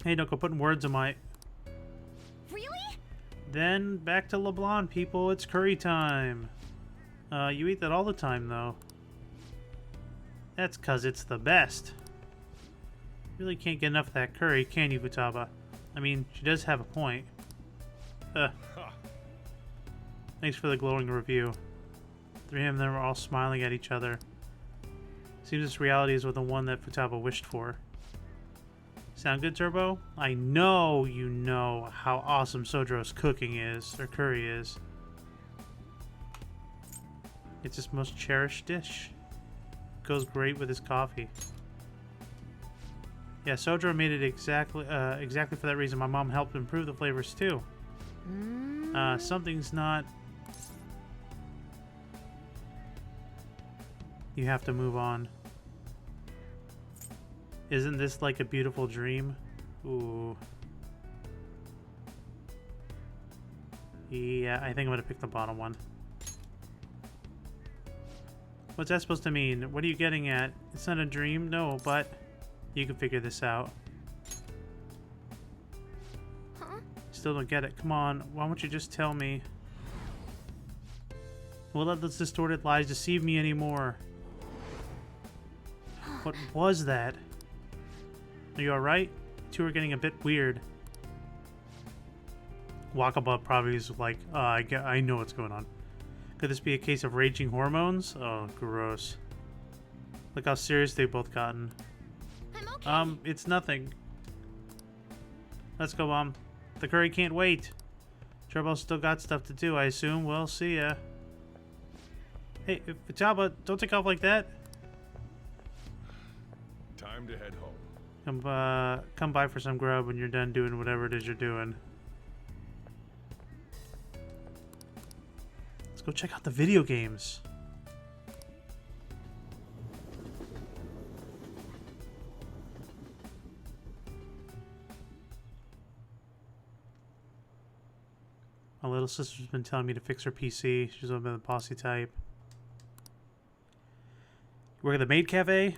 Hey, don't go putting words in my... Really? Then, back to LeBlanc, people. It's curry time. You eat that all the time, though. That's 'cause it's the best. Really can't get enough of that curry, can you, Futaba? I mean, she does have a point. Thanks for the glowing review. Three of them are all smiling at each other. Seems this reality is the one that Futaba wished for. Sound good, Turbo? I know you know how awesome Sojiro's cooking is, or curry is. It's his most cherished dish. Goes great with his coffee. Yeah, Sojiro made it exactly for that reason. My mom helped improve the flavors too. Something's not... You have to move on. Isn't this like a beautiful dream? Ooh. Yeah, I think I'm gonna pick the bottom one. What's that supposed to mean? What are you getting at? It's not a dream? No, but you can figure this out. Huh? Still don't get it. Come on, why won't you just tell me? Well, let those distorted lies deceive me anymore. What was that? Are you alright? You two are getting a bit weird. Wakaba probably is like, I know what's going on. Could this be a case of raging hormones? Oh, gross. Look how serious they've both gotten. I'm okay. It's nothing. Let's go, Mom. The curry can't wait. Turbo's still got stuff to do, I assume. Well, see ya. Hey, Futaba, don't take off like that. Time to head home. Come by for some grub when you're done doing whatever it is you're doing. Let's go check out the video games. My little sister's been telling me to fix her PC. She's a bit of the bossy type. You work at the maid cafe?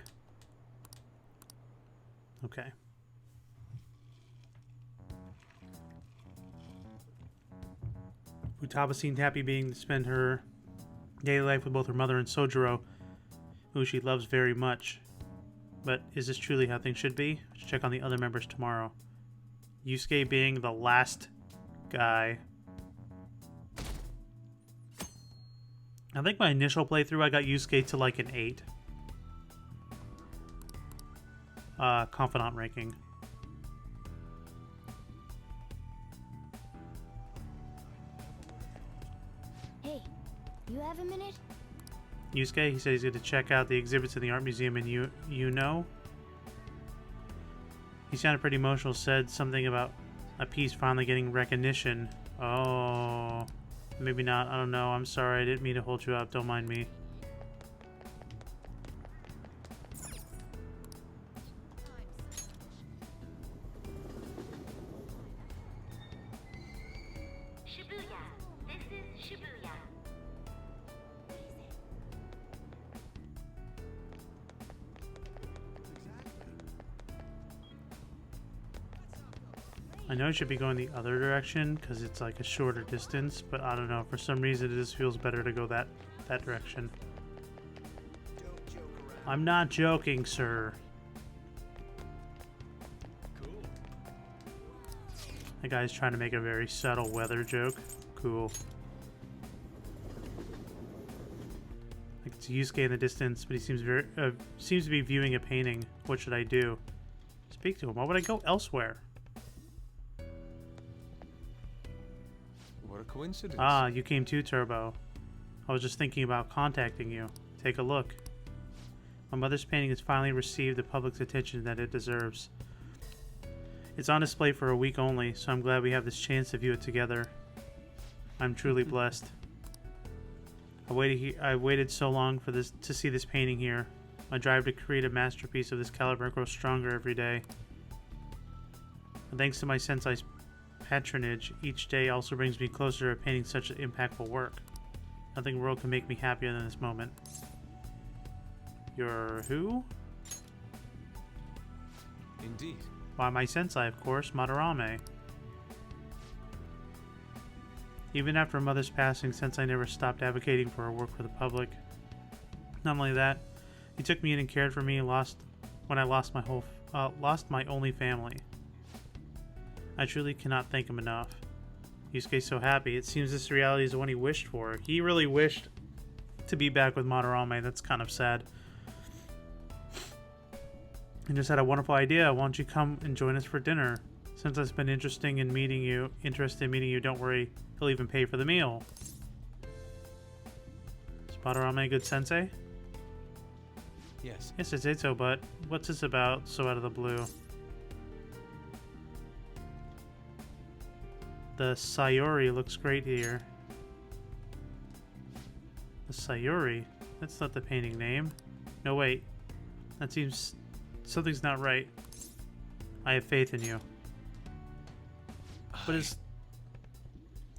Okay. Futaba seemed happy being to spend her daily life with both her mother and Sojiro, who she loves very much. But is this truly how things should be? I should check on the other members tomorrow. Yusuke being the last guy. I think my initial playthrough I got Yusuke to like an 8. Confidant ranking. Hey, you have a minute? Yusuke, he said he's going to check out the exhibits in the art museum in Uno. He sounded pretty emotional, said something about a piece finally getting recognition. Oh, maybe not. I don't know. I'm sorry. I didn't mean to hold you up. Don't mind me. Shibuya. This is Shibuya. I know I should be going the other direction because it's like a shorter distance, but I don't know. For some reason, it just feels better to go that direction. Don't joke around. I'm not joking, sir. Cool. The guy's trying to make a very subtle weather joke. Cool. I can see Yusuke in the distance, but he seems to be viewing a painting. What should I do? Speak to him. Why would I go elsewhere? What a coincidence. Ah, you came too, Turbo. I was just thinking about contacting you. Take a look. My mother's painting has finally received the public's attention that it deserves. It's on display for a week only, so I'm glad we have this chance to view it together. I'm truly blessed. I waited so long for this to see this painting here. My drive to create a masterpiece of this caliber grows stronger every day. And thanks to my sensei's patronage, each day also brings me closer to painting such impactful work. Nothing in the world can make me happier than this moment. You're who? Indeed. Why, my sensei, of course, Madarame. Even after mother's passing, Sensei never stopped advocating for her work for the public. Not only that, he took me in and cared for me when I lost my only family. I truly cannot thank him enough. Yusuke's so happy. It seems this reality is the one he wished for. He really wished to be back with Madarame. That's kind of sad. I just had a wonderful idea. Why don't you come and join us for dinner? Since I've been interested in meeting you, don't worry. He'll even pay for the meal. Is Madarame a good sensei? Yes. Yes, I'd say so, but what's this about so out of the blue? The Sayuri looks great here. The Sayuri? That's not the painting name. No, wait. That seems... something's not right. I have faith in you. What is...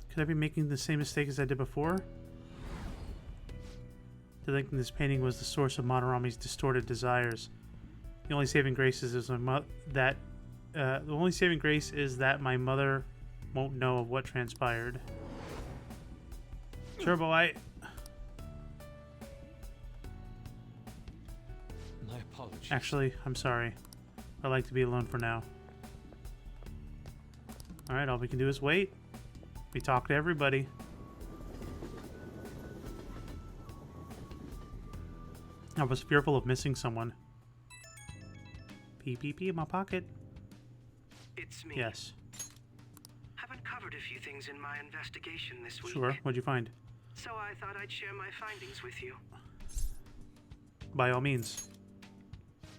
Could I be making the same mistake as I did before? To thinking this painting was the source of Madarame's distorted desires. The only saving grace is that my mother won't know of what transpired. Turbo, My apologies. Actually, I'm sorry. I'd like to be alone for now. Alright, all we can do is wait. We talk to everybody. I was fearful of missing someone. PPP in my pocket. It's me. Yes. I've uncovered a few things in my investigation this week. Sure. What'd you find? So I thought I'd share my findings with you. By all means.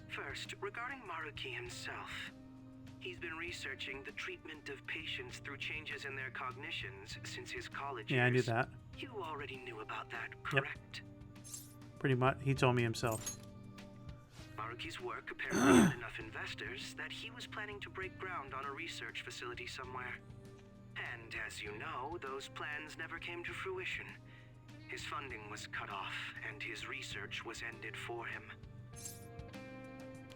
First, regarding Maruki himself. He's been researching the treatment of patients through changes in their cognitions since his college years. Yeah, I knew that. You already knew about that, correct? Pretty much. He told me himself. Maruki's work apparently had enough investors that he was planning to break ground on a research facility somewhere. And as you know, those plans never came to fruition. His funding was cut off, and his research was ended for him.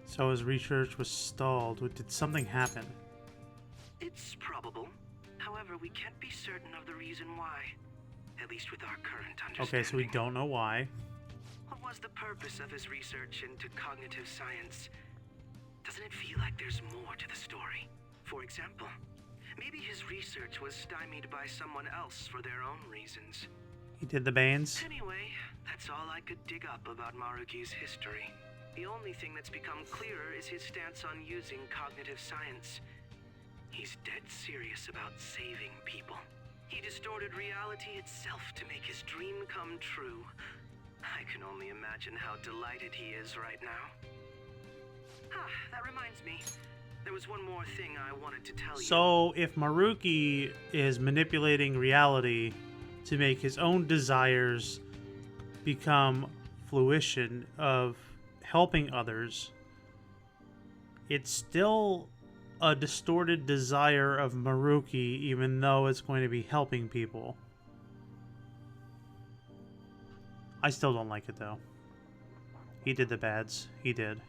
So his research was stalled. Did something happen? It's probable. However, we can't be certain of the reason why. At least with our current understanding. Okay, so we don't know why. What was the purpose of his research into cognitive science? Doesn't it feel like there's more to the story? For example, maybe his research was stymied by someone else for their own reasons. He did the bands. Anyway, that's all I could dig up about Maruki's history. The only thing that's become clearer is his stance on using cognitive science. He's dead serious about saving people. He distorted reality itself to make his dream come true. I can only imagine how delighted he is right now. That reminds me. There was one more thing I wanted to tell you. So, if Maruki is manipulating reality to make his own desires become fruition of helping others, it's still a distorted desire of Maruki, even though it's going to be helping people. I still don't like it, though. He did the bads. He did.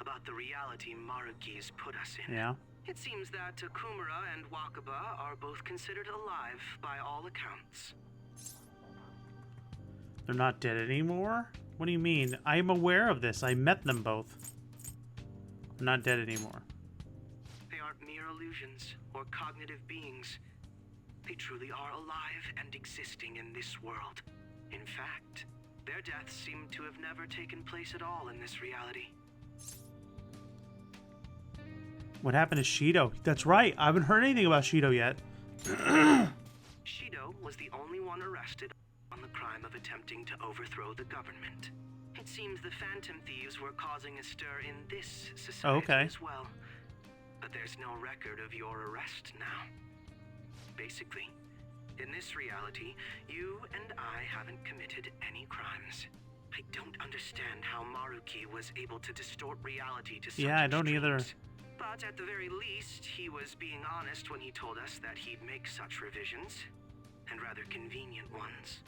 About the reality Maruki's put us in. Yeah. It seems that Takumura and Wakaba are both considered alive by all accounts. They're not dead anymore? What do you mean? I'm aware of this. I met them both. They're not dead anymore. They aren't mere illusions or cognitive beings. They truly are alive and existing in this world. In fact, their deaths seem to have never taken place at all in this reality. What happened to Shido? That's right. I haven't heard anything about Shido yet. Shido was the only one arrested on the crime of attempting to overthrow the government. It seems the Phantom Thieves were causing a stir in this society okay. as well. But there's no record of your arrest now. Basically, in this reality, you and I haven't committed any crimes. I don't understand how Maruki was able to distort reality to such Yeah, I don't either. extremes. But at the very least, he was being honest when he told us that he'd make such revisions, and rather convenient ones.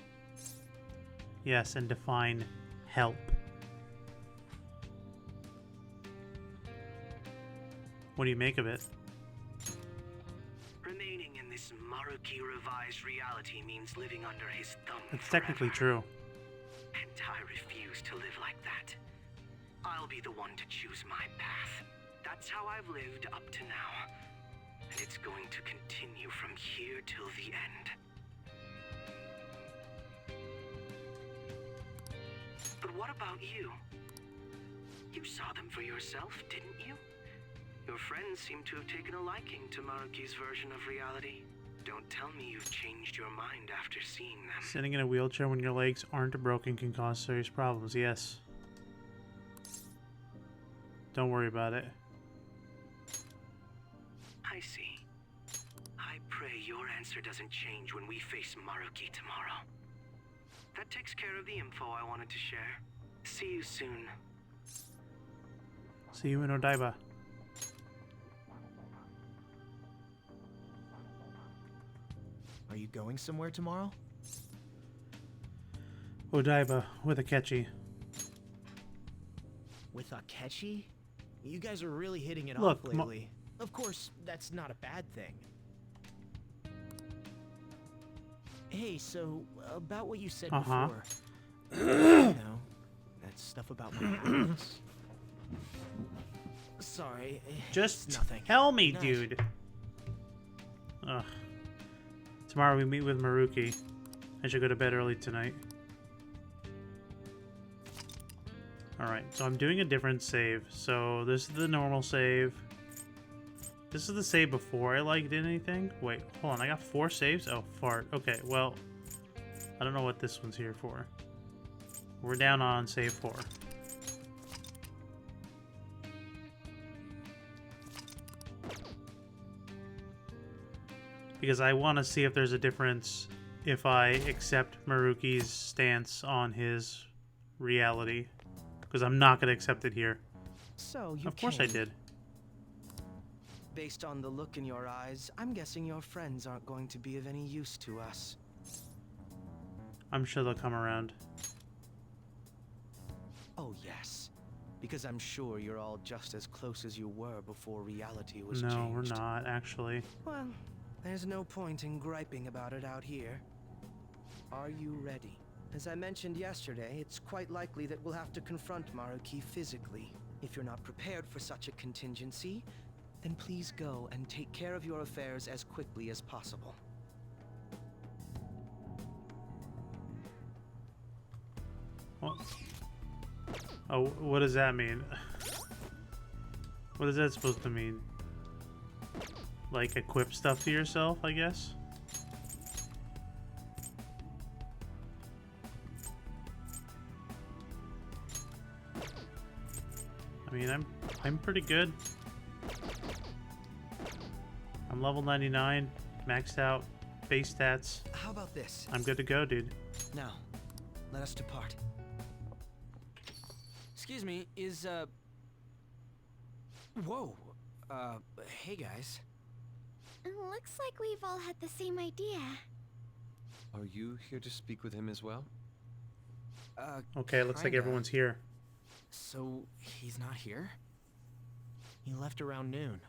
Yes, and define help. What do you make of it? Remaining in this Maruki revised reality means living under his thumb. It's technically forever. true. And I refuse to live like that. I'll be the one to choose my path. That's how I've lived up to now. And it's going to continue from here till the end. But what about you? You saw them for yourself, didn't you? Your friends seem to have taken a liking to Maruki's version of reality. Don't tell me you've changed your mind after seeing them. Sitting in a wheelchair when your legs aren't broken can cause serious problems, yes. Don't worry about it. I see. I pray your answer doesn't change when we face Maruki tomorrow. That takes care of the info I wanted to share. See you soon. See you in Odaiba. Are you going somewhere tomorrow? Odaiba with Akechi. With Akechi? You guys are really hitting it Look, off lately. Of course, that's not a bad thing. Hey, so about what you said before. You know, that stuff about my happiness. Sorry. Just it's nothing. tell me, Nice. dude. Ugh. Tomorrow we meet with Maruki. I should go to bed early tonight. Alright, so I'm doing a different save. So this is the normal save. This is the save before I did anything. Wait, hold on, I got 4 saves? Oh, fart. Okay, well, I don't know what this one's here for. We're down on save 4. Because I want to see if there's a difference if I accept Maruki's stance on his reality. Because I'm not going to accept it here. So you Of course I came. did. Based on the look in your eyes, I'm guessing your friends aren't going to be of any use to us. I'm sure they'll come around. Oh yes, because I'm sure you're all just as close as you were before reality was No, changed. we're not, actually. Well, there's no point in griping about it out here. Are you ready? As I mentioned yesterday, it's quite likely that we'll have to confront Maruki physically. If you're not prepared for such a contingency, then please go and take care of your affairs as quickly as possible. What? Oh, what does that mean? What is that supposed to mean? Like, equip stuff to yourself, I guess? I mean, I'm pretty good. I'm level 99, maxed out, base stats. How about this? I'm good to go, dude. Now, let us depart. Excuse me, is whoa. Hey guys. Looks like we've all had the same idea. Are you here to speak with him as well? Okay, it looks like Kinda. everyone's here. So he's not here? He left around noon.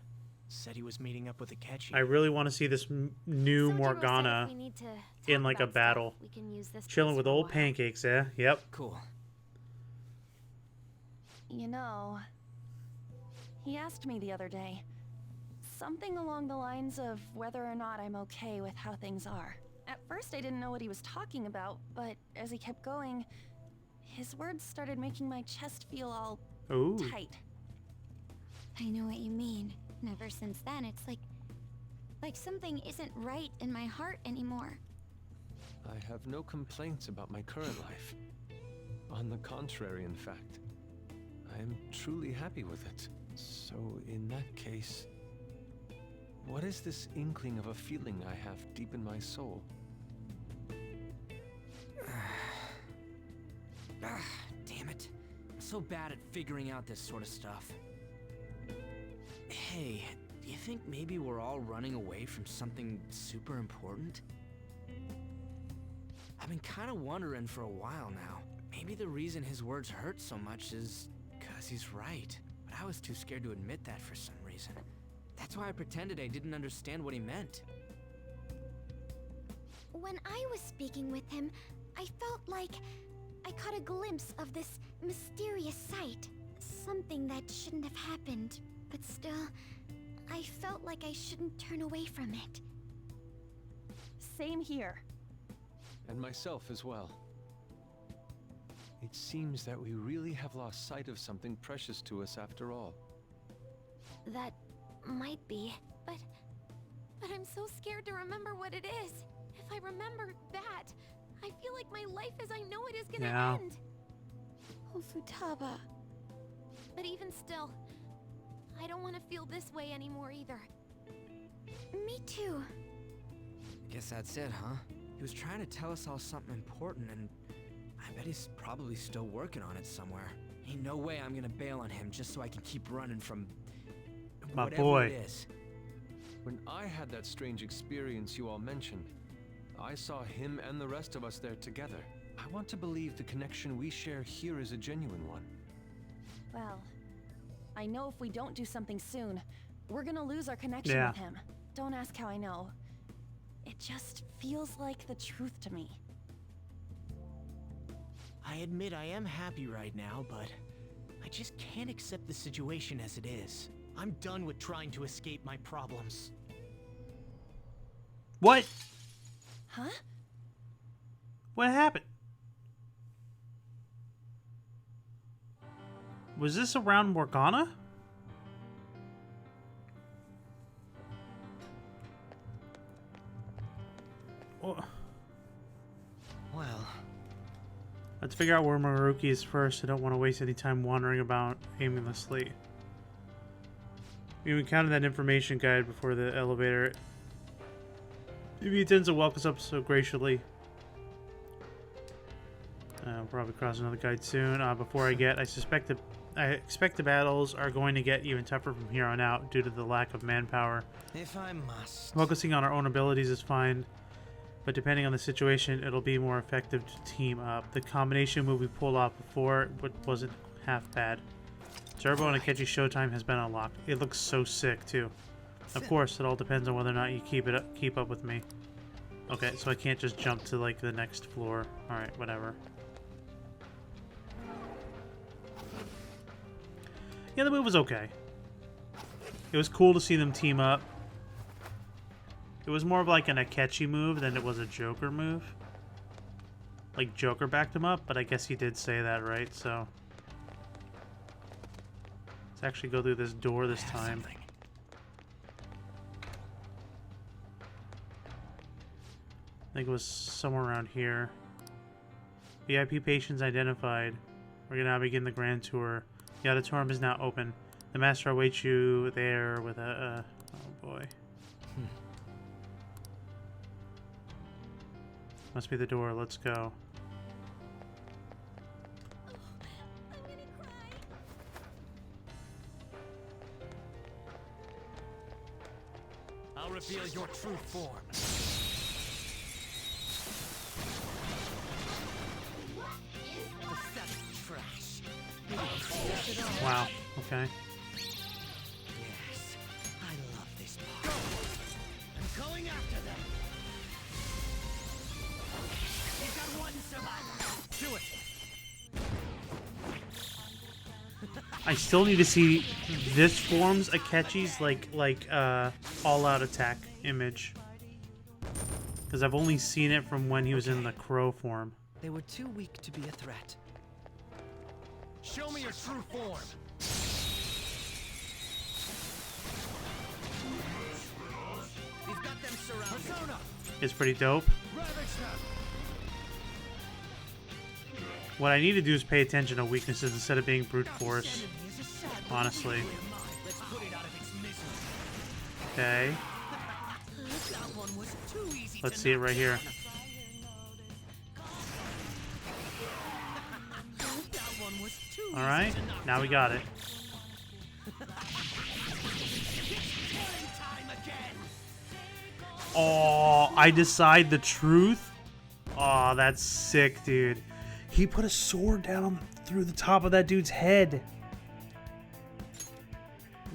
Said he was meeting up with Akechi. I really want to see this new Sojiro said Morgana if we need to in, talk like, a about stuff, battle. we can use this chilling place with for a old while. pancakes, eh? Yep. Cool. You know, he asked me the other day. Something along the lines of whether or not I'm okay with how things are. At first I didn't know what he was talking about, but as he kept going, his words started making my chest feel all Ooh. tight. I know what you mean. And ever since then, it's like something isn't right in my heart anymore. I have no complaints about my current life. On the contrary, in fact. I am truly happy with it. So, in that case, what is this inkling of a feeling I have deep in my soul? Damn it. I'm so bad at figuring out this sort of stuff. Hey, do you think maybe we're all running away from something super important? I've been kind of wondering for a while now. Maybe the reason his words hurt so much is because he's right. But I was too scared to admit that for some reason. That's why I pretended I didn't understand what he meant. When I was speaking with him, I felt like I caught a glimpse of this mysterious sight. Something that shouldn't have happened, but still, I felt like I shouldn't turn away from it. Same here. And myself as well. It seems that we really have lost sight of something precious to us after all. That might be, but I'm so scared to remember what it is. If I remember that, I feel like my life as I know it is gonna end. Oh, Futaba. But even still, I don't want to feel this way anymore either. Me too. Guess that's it, huh? He was trying to tell us all something important, and I bet he's probably still working on it somewhere. Ain't no way I'm gonna bail on him just so I can keep running from My whatever boy. it is. When I had that strange experience you all mentioned, I saw him and the rest of us there together. I want to believe the connection we share here is a genuine one. Well, I know if we don't do something soon, we're gonna lose our connection with him. Don't ask how I know. It just feels like the truth to me. I admit I am happy right now, but I just can't accept the situation as it is. I'm done with trying to escape my problems. What? Huh? What happened? Was this around Morgana? Oh. Well, Let's figure out where Maruki is first. I don't want to waste any time wandering about aimlessly. We encountered that information guide before the elevator. Maybe he tends to welcome us up so graciously. We'll probably cross another guide soon. Before I expect the battles are going to get even tougher from here on out due to the lack of manpower. If I must. Focusing on our own abilities is fine, but depending on the situation, it'll be more effective to team up. The combination move we pulled off before wasn't half bad. Turbo and Akechi Showtime has been unlocked. It looks so sick too. Of course, it all depends on whether or not you keep up with me. Okay, so I can't just jump to like the next floor. All right, whatever. Yeah, the move was okay. It was cool to see them team up. It was more of like an Akechi move than it was a Joker move. Like Joker backed him up, but I guess he did say that, right? So let's actually go through this door this time. I think it was somewhere around here. VIP patients identified. We're gonna now begin the grand tour. The auditorium is now open. The master awaits you there with a oh boy. Must be the door. Let's go. I'm gonna cry. I'll reveal your true form. Pathetic trash. Wow. Okay. Yes, I love this part. I'm going after them. You've got one survivor. Do it. I still need to see this form's Akechi's all-out attack image, because I've only seen it from when he was in the crow form. They were too weak to be a threat. Show me your true form. is pretty dope. What I need to do is pay attention to weaknesses instead of being brute force. Honestly. Okay. Let's see it right here. Alright, now we got it. Oh, I decide the truth? Oh, that's sick, dude. He put a sword down through the top of that dude's head.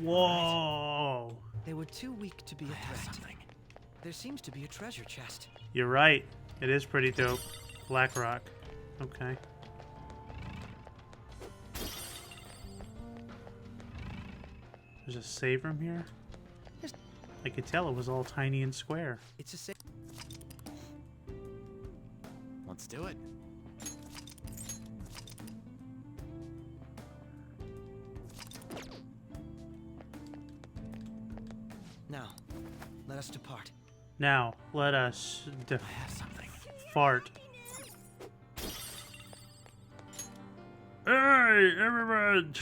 Whoa. They were too weak to be a threat. There seems to be a treasure chest. You're right. It is pretty dope. Blackrock. Okay. There's a save room here? I could tell it was all tiny and square. It's a save. Let's do it. Now, let us depart. Now, let us I have something. fart. Hey, everyone!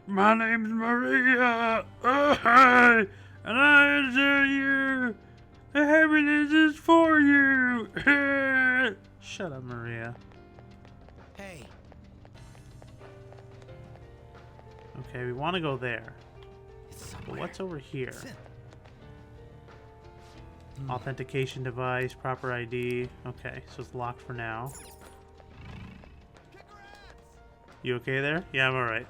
My name's Maria! Hey! And I tell you, the happiness is for you! Shut up, Maria. Hey. Okay, we want to go there. It's But somewhere. what's over here? It's in- Authentication device, proper ID. Okay, so it's locked for now. You okay there? Yeah, I'm alright.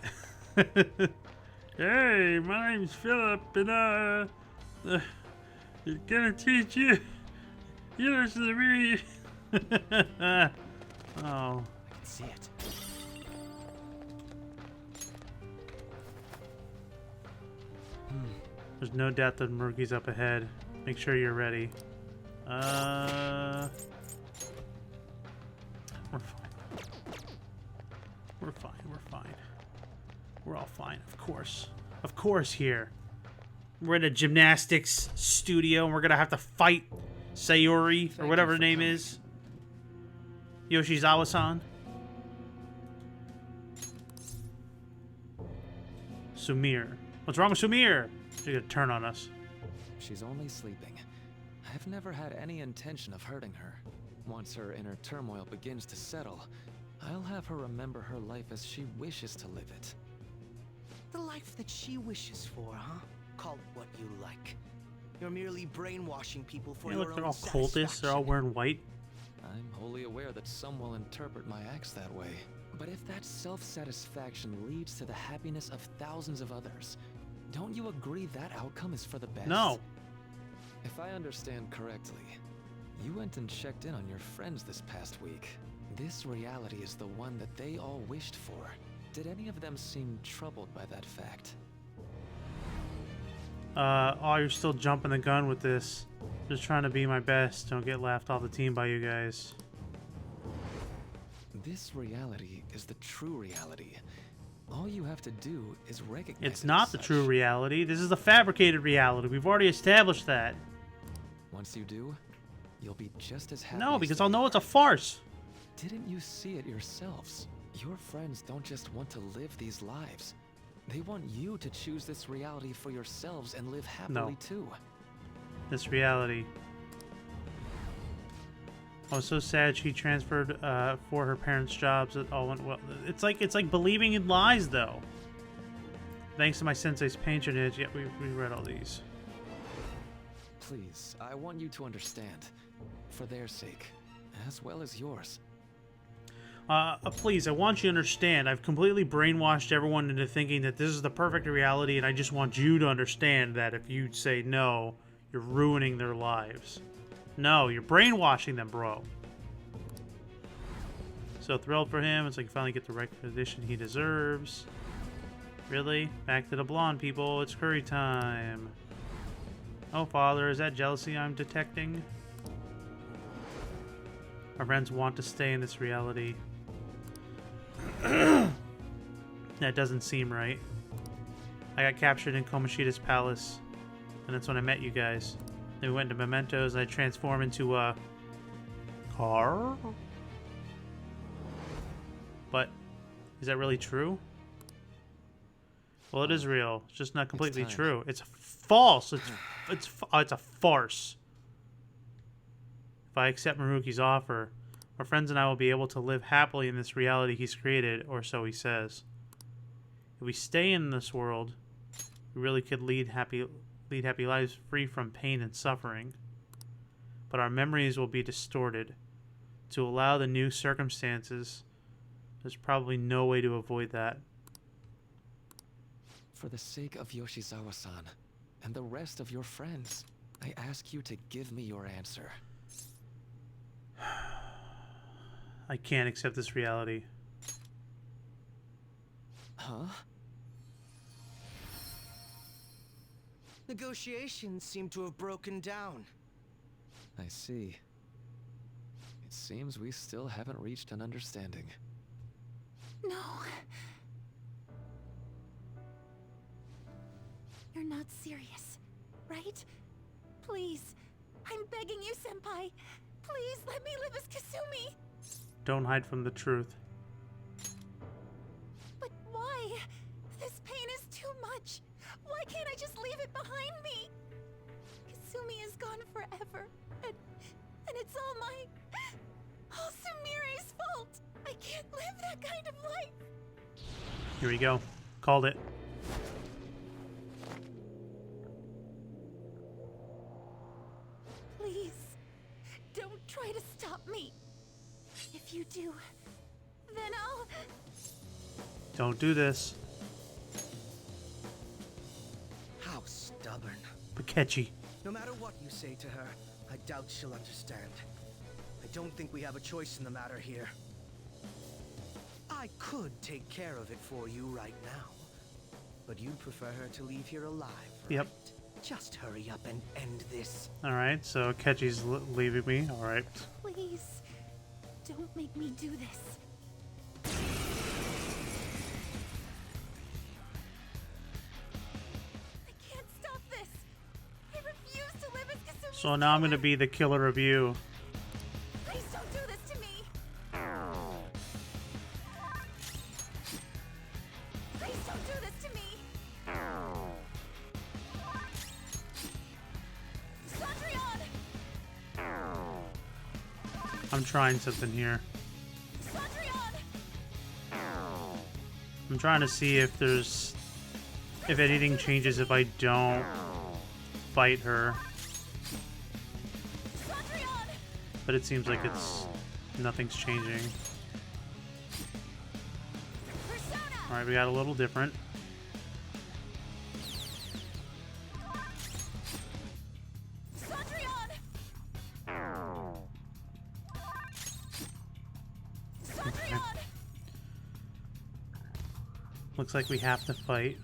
Hey, my name's Philip, and gonna teach you. You listen to me. Oh. I can see it. There's no doubt that Murky's up ahead. Make sure you're ready. We're fine. We're fine. We're fine. We're all fine, of course. Of course here. We're in a gymnastics studio and we're gonna have to fight Sayori, or whatever her name is. Yoshizawa-san. Sumire. What's wrong with Sumire? She's gonna turn on us. She's only sleeping. I've never had any intention of hurting her. Once her inner turmoil begins to settle, I'll have her remember her life as she wishes to live it. The life that she wishes for, huh? Call it what you like. You're merely brainwashing people for Hey, your look, they're own all cultists. They're all satisfaction. wearing white. I'm wholly aware that some will interpret my acts that way. But if that self-satisfaction leads to the happiness of thousands of others, don't you agree that outcome is for the best? No. If I understand correctly, you went and checked in on your friends this past week. This reality is the one that they all wished for. Did any of them seem troubled by that fact? Oh, you're still jumping the gun with this. Just trying to be my best. Don't get laughed off the team by you guys. This reality is the true reality. All you have to do is recognize It's it not as the such. true reality. This is the fabricated reality. We've already established that. Once you do, you'll be just as happy. No, as because they I'll know were. it's a farce. Didn't you see it yourselves? Your friends don't just want to live these lives. They want you to choose this reality for yourselves and live happily too. This reality. I was so sad she transferred for her parents' jobs. It all went well. It's like believing in lies, though. Thanks to my sensei's patronage, yeah, we read all these. Please, I want you to understand, for their sake, as well as yours. Please, I want you to understand. I've completely brainwashed everyone into thinking that this is the perfect reality, and I just want you to understand that if you say no, you're ruining their lives. No, you're brainwashing them, bro. So thrilled for him. It's like finally get the recognition he deserves. Really? Back to the blonde people. It's curry time. Oh, Father, is that jealousy I'm detecting? Our friends want to stay in this reality. That doesn't seem right. I got captured in Komoshida's palace, and that's when I met you guys. Then we went to Mementos, and I transform into a car? But is that really true? Well, it is real. It's just not completely time. true. It's false. It's a farce. If I accept Maruki's offer, our friends and I will be able to live happily in this reality he's created, or so he says. If we stay in this world, we really could lead happy lives free from pain and suffering. But our memories will be distorted. To allow the new circumstances, there's probably no way to avoid that. For the sake of Yoshizawa-san and the rest of your friends, I ask you to give me your answer. I can't accept this reality. Huh? Negotiations seem to have broken down. I see. It seems we still haven't reached an understanding. No. You're not serious, right? Please. I'm begging you, Senpai. Please let me live as Kasumi. Don't hide from the truth. But why? This pain is too much. Why can't I just leave it behind me? Kasumi is gone forever. And it's all Sumire's fault. I can't live that kind of life. Here we go. Called it. Please, don't try to stop me. If you do, then I'll... Don't do this. How stubborn. Pakechi. No matter what you say to her, I doubt she'll understand. I don't think we have a choice in the matter here. I could take care of it for you right now. But you'd prefer her to leave here alive, right? Yep. Just hurry up and end this. Alright, so Ketchi's leaving me. Alright. Please, don't make me do this. I can't stop this. I refuse to live as Kasumi. So now I'm gonna be the killer of you. Please don't do this to me. Please don't do this to me. Cendrillon! I'm trying something here. I'm trying to see if anything changes if I don't fight her. But it seems like nothing's changing. Alright, we got a little different. Okay. Looks like we have to fight.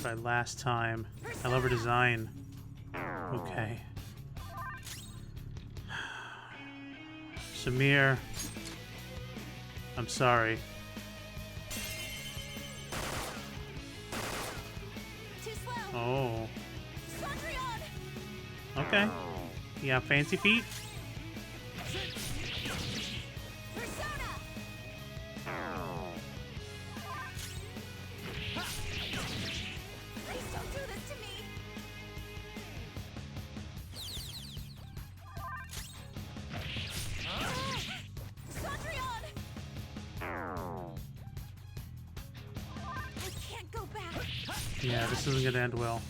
Tried last time. I love her design. Okay. Samir, I'm sorry. Oh. Okay. You got fancy feet? Please don't do this to me. Cendrillon! I can't go back. Yeah, this isn't gonna end well.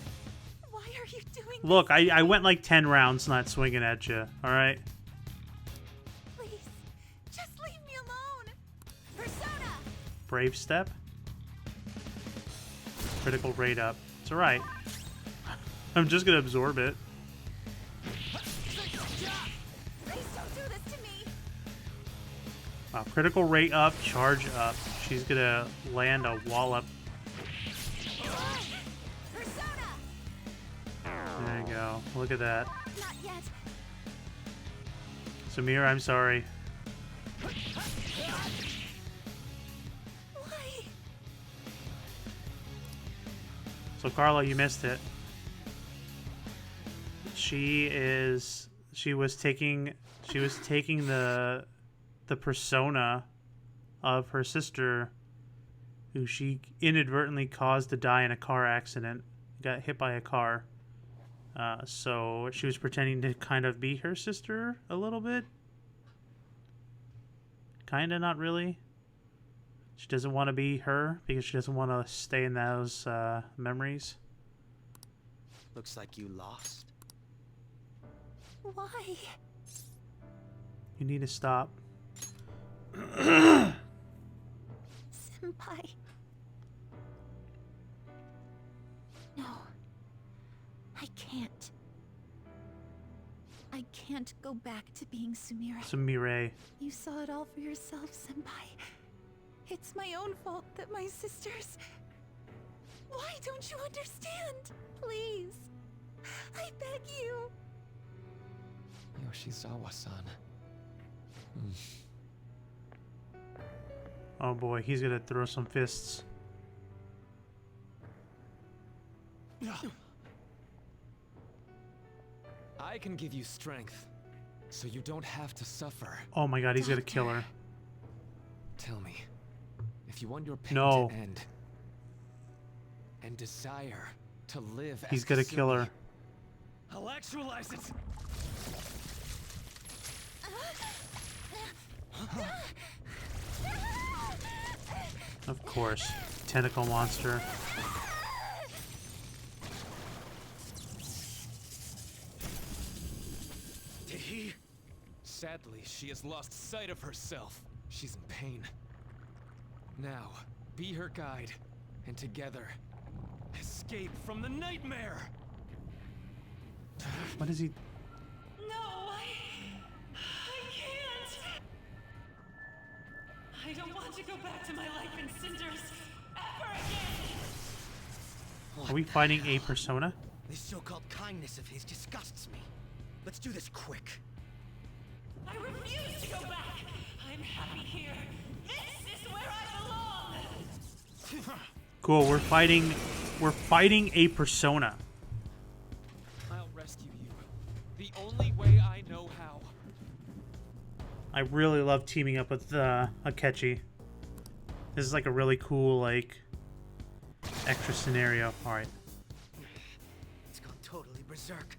Why are you doing Look, I went like 10 rounds not swinging at you, alright? Please, just leave me alone. Persona! Brave step. Critical rate up. It's alright. I'm just gonna absorb it. Please don't do this to me. Wow, critical rate up, charge up. She's gonna land a wallop. Persona! There you go. Look at that. Not yet. Samir, I'm sorry. Why? So Carla, you missed it. She was taking the persona of her sister, who she inadvertently caused to die in a car accident, got hit by a car. So she was pretending to kind of be her sister a little bit. Kinda, not really. She doesn't want to be her because she doesn't want to stay in those memories. Looks like you lost. Why? You need to stop. Senpai. No. I can't. I can't go back to being Sumire. Sumire. You saw it all for yourself, Senpai. It's my own fault that my sisters... Why don't you understand? Please. I beg you. Yoshizawa-san. Oh boy, he's gonna throw some fists. I can give you strength, so you don't have to suffer. Oh my god, he's gonna kill her. Tell me, if you want your pain No. to end, and desire to live He's as gonna Kasumi, kill her. I'll actualize it! Of course. Tentacle monster. Did he? Sadly, she has lost sight of herself. She's in pain. Now, be her guide, and together, escape from the nightmare! What is he? No, I can't. I don't want to go back to my life in cinders ever again. Are we fighting a persona? This so-called kindness of his disgusts me. Let's do this quick. I refuse to go back. I'm happy here. This is where I belong. Cool, we're fighting a persona. I'll rescue you. The only way I know how. I really love teaming up with Akechi. This is like a really cool, like, extra scenario. Alright. It's gone totally berserk.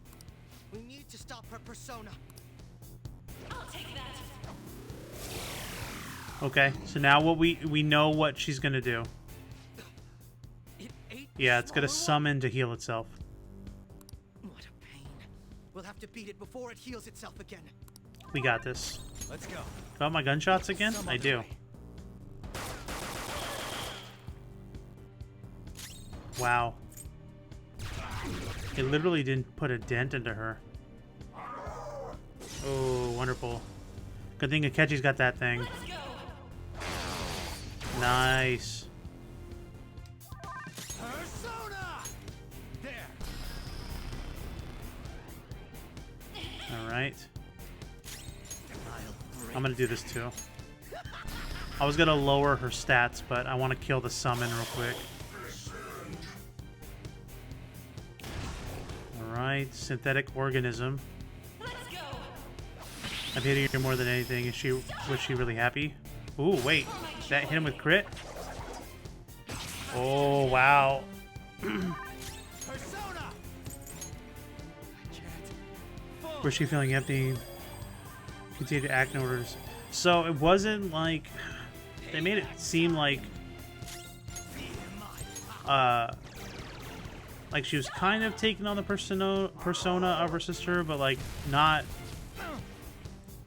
We need to stop her persona. I'll take that. Okay, so now what we know what she's gonna do. It ate Yeah, it's gonna smaller one? summon to heal itself. What a pain. We'll have to beat it before it heals itself again. We got this. Let's go. Got my gunshots again? Some I other do. way. Wow. It literally didn't put a dent into her. Oh, wonderful. Good thing Akechi's got that thing. Let's go. Nice. Persona! There. Alright. I'll break I'm gonna do this too. I was gonna lower her stats, but I want to kill the summon real quick. Alright, synthetic organism. Let's go. I'm hitting her more than anything. Was she really happy? Ooh, wait. Did that hit him with crit? Oh, wow. Persona! Was she feeling empty? Continue to act in order to... So it wasn't like... They made it seem like... Like she was kind of taking on the persona of her sister, but like not...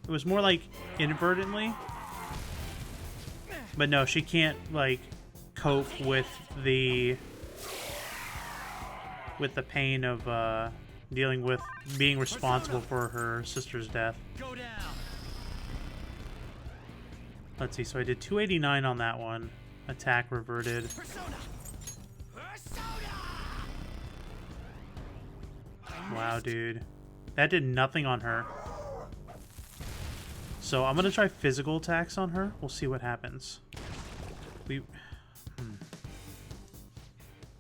It was more like inadvertently. But no, she can't like cope with the pain of dealing with being responsible for her sister's death. Go down. Let's see, so I did 289 on that one. Attack reverted. Persona! Persona! Wow, dude. That did nothing on her. So I'm gonna try physical attacks on her. We'll see what happens. There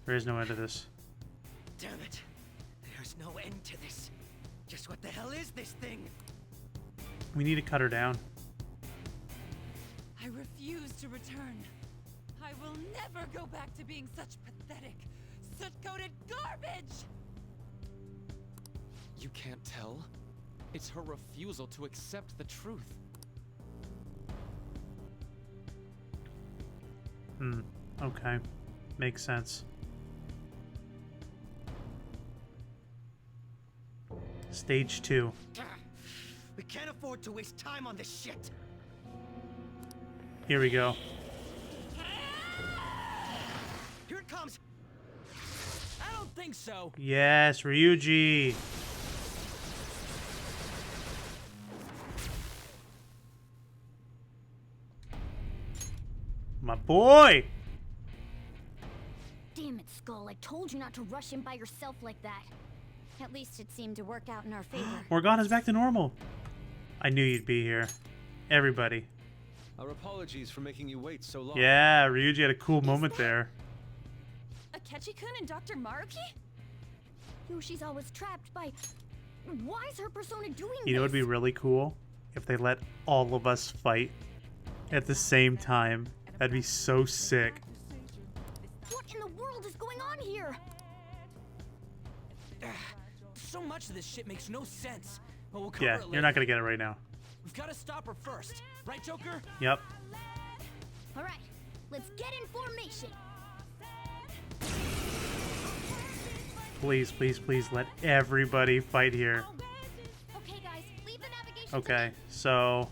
is no end to this. Damn it. There's no end to this. Just what the hell is this thing? We need to cut her down. I refuse to return. I will never go back to being such pathetic, soot-coated garbage! You can't tell? It's her refusal to accept the truth. Okay. Makes sense. Stage 2. We can't afford to waste time on this shit. Here we go. Here it comes. I don't think so. Yes, Ryuji. My boy! Damn it, Skull. I told you not to rush in by yourself like that. At least it seemed to work out in our favor. Morgana's back to normal. I knew you'd be here. Everybody. Our apologies for making you wait so long. Yeah, Ryuji had a cool moment there. Akechi-kun and Dr. Maruki? Yoshi's always trapped by... Why is her persona doing You know what would be this? really cool? If they let all of us fight at the same time. That'd be so sick. What in the world is going on here? So much of this shit makes no sense. But we'll cover Yeah, it later. you're not gonna get it right now. We've got to stop her first. Right, Joker? Yep. All right, let's get in formation. Please, please, please let everybody fight here. Okay, guys, leave the navigation. Okay, so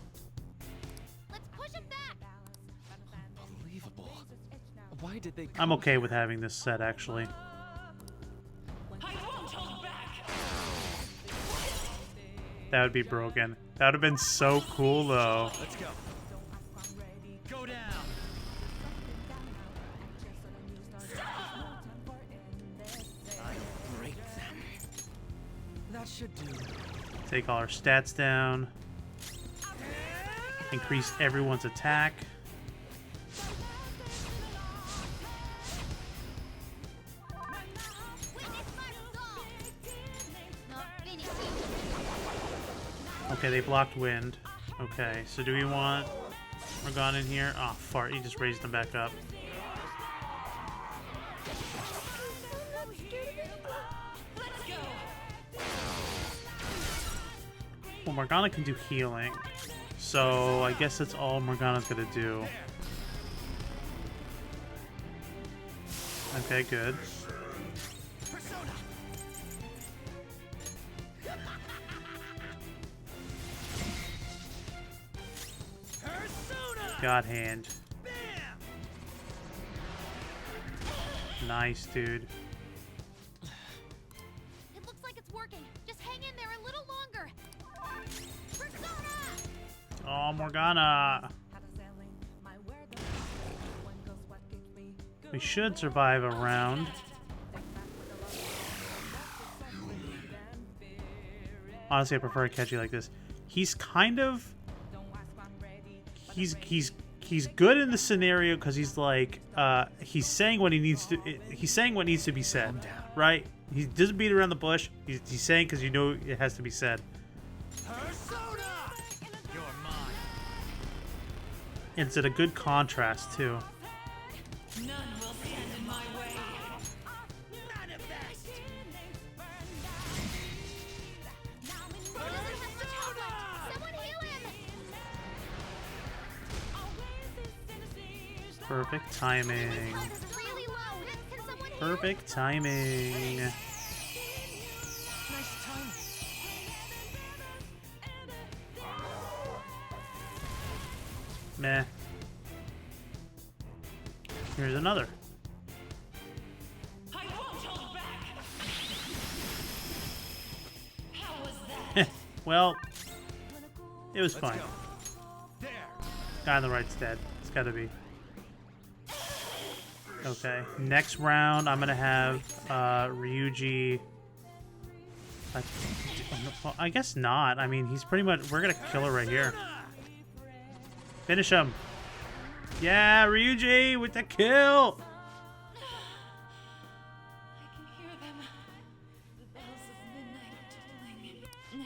Let's push him back. Unbelievable. Why did they I'm come okay here? with having this set actually. That would be broken. That would have been so cool though. Let's go. Go down. I break them. That should do. Take all our stats down. Increase everyone's attack. Okay, they blocked wind. Okay, so do we want Morgana in here? Oh, fart. He just raised them back up. Well, Morgana can do healing. So I guess that's all Morgana's gonna do. Okay, good. God hand. Nice, dude. It looks like it's working. Just hang in there a little longer. Persona! Oh, Morgana. We should survive a round. Honestly, I prefer Akechi like this. He's kind of... He's good in the scenario because he's like he's saying what he needs to. He's saying what needs to be said, right? He doesn't beat around the bush. He's saying because you know it has to be said. Persona! You're mine. And it's at a good contrast too. None will stand in my way. Manifest! Someone heal him! Perfect timing. It's really low. Can someone heal him? Perfect timing. Nice time. Meh. Here's another. I won't hold back. How was that? Well, it was Let's fine. go. There. Guy on the right's dead. It's gotta be. Okay. Next round, I'm gonna have Ryuji. Well, I guess not. I mean, he's pretty much. We're gonna kill her right here. Finish him. Yeah, Ryuji with the kill. I can hear them. The bells of midnight are tolling.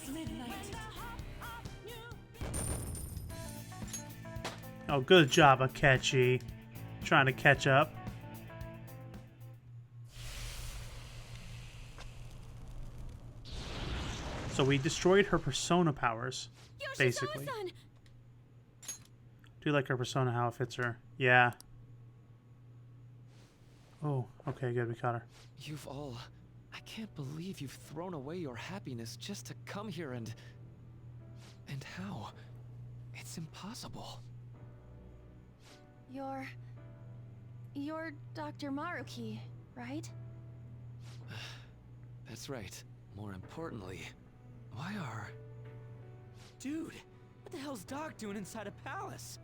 It's midnight. Oh, good job, Akechi. Trying to catch up. So we destroyed her persona powers, basically. Yoshizawa-san! Do you like her persona, how it fits her? Yeah. Oh, okay, good, we caught her. You've all... I can't believe you've thrown away your happiness just to come here and... And how? It's impossible. You're Dr. Maruki, right? That's right. More importantly, why are... Dude, what the hell's Doc doing inside a palace?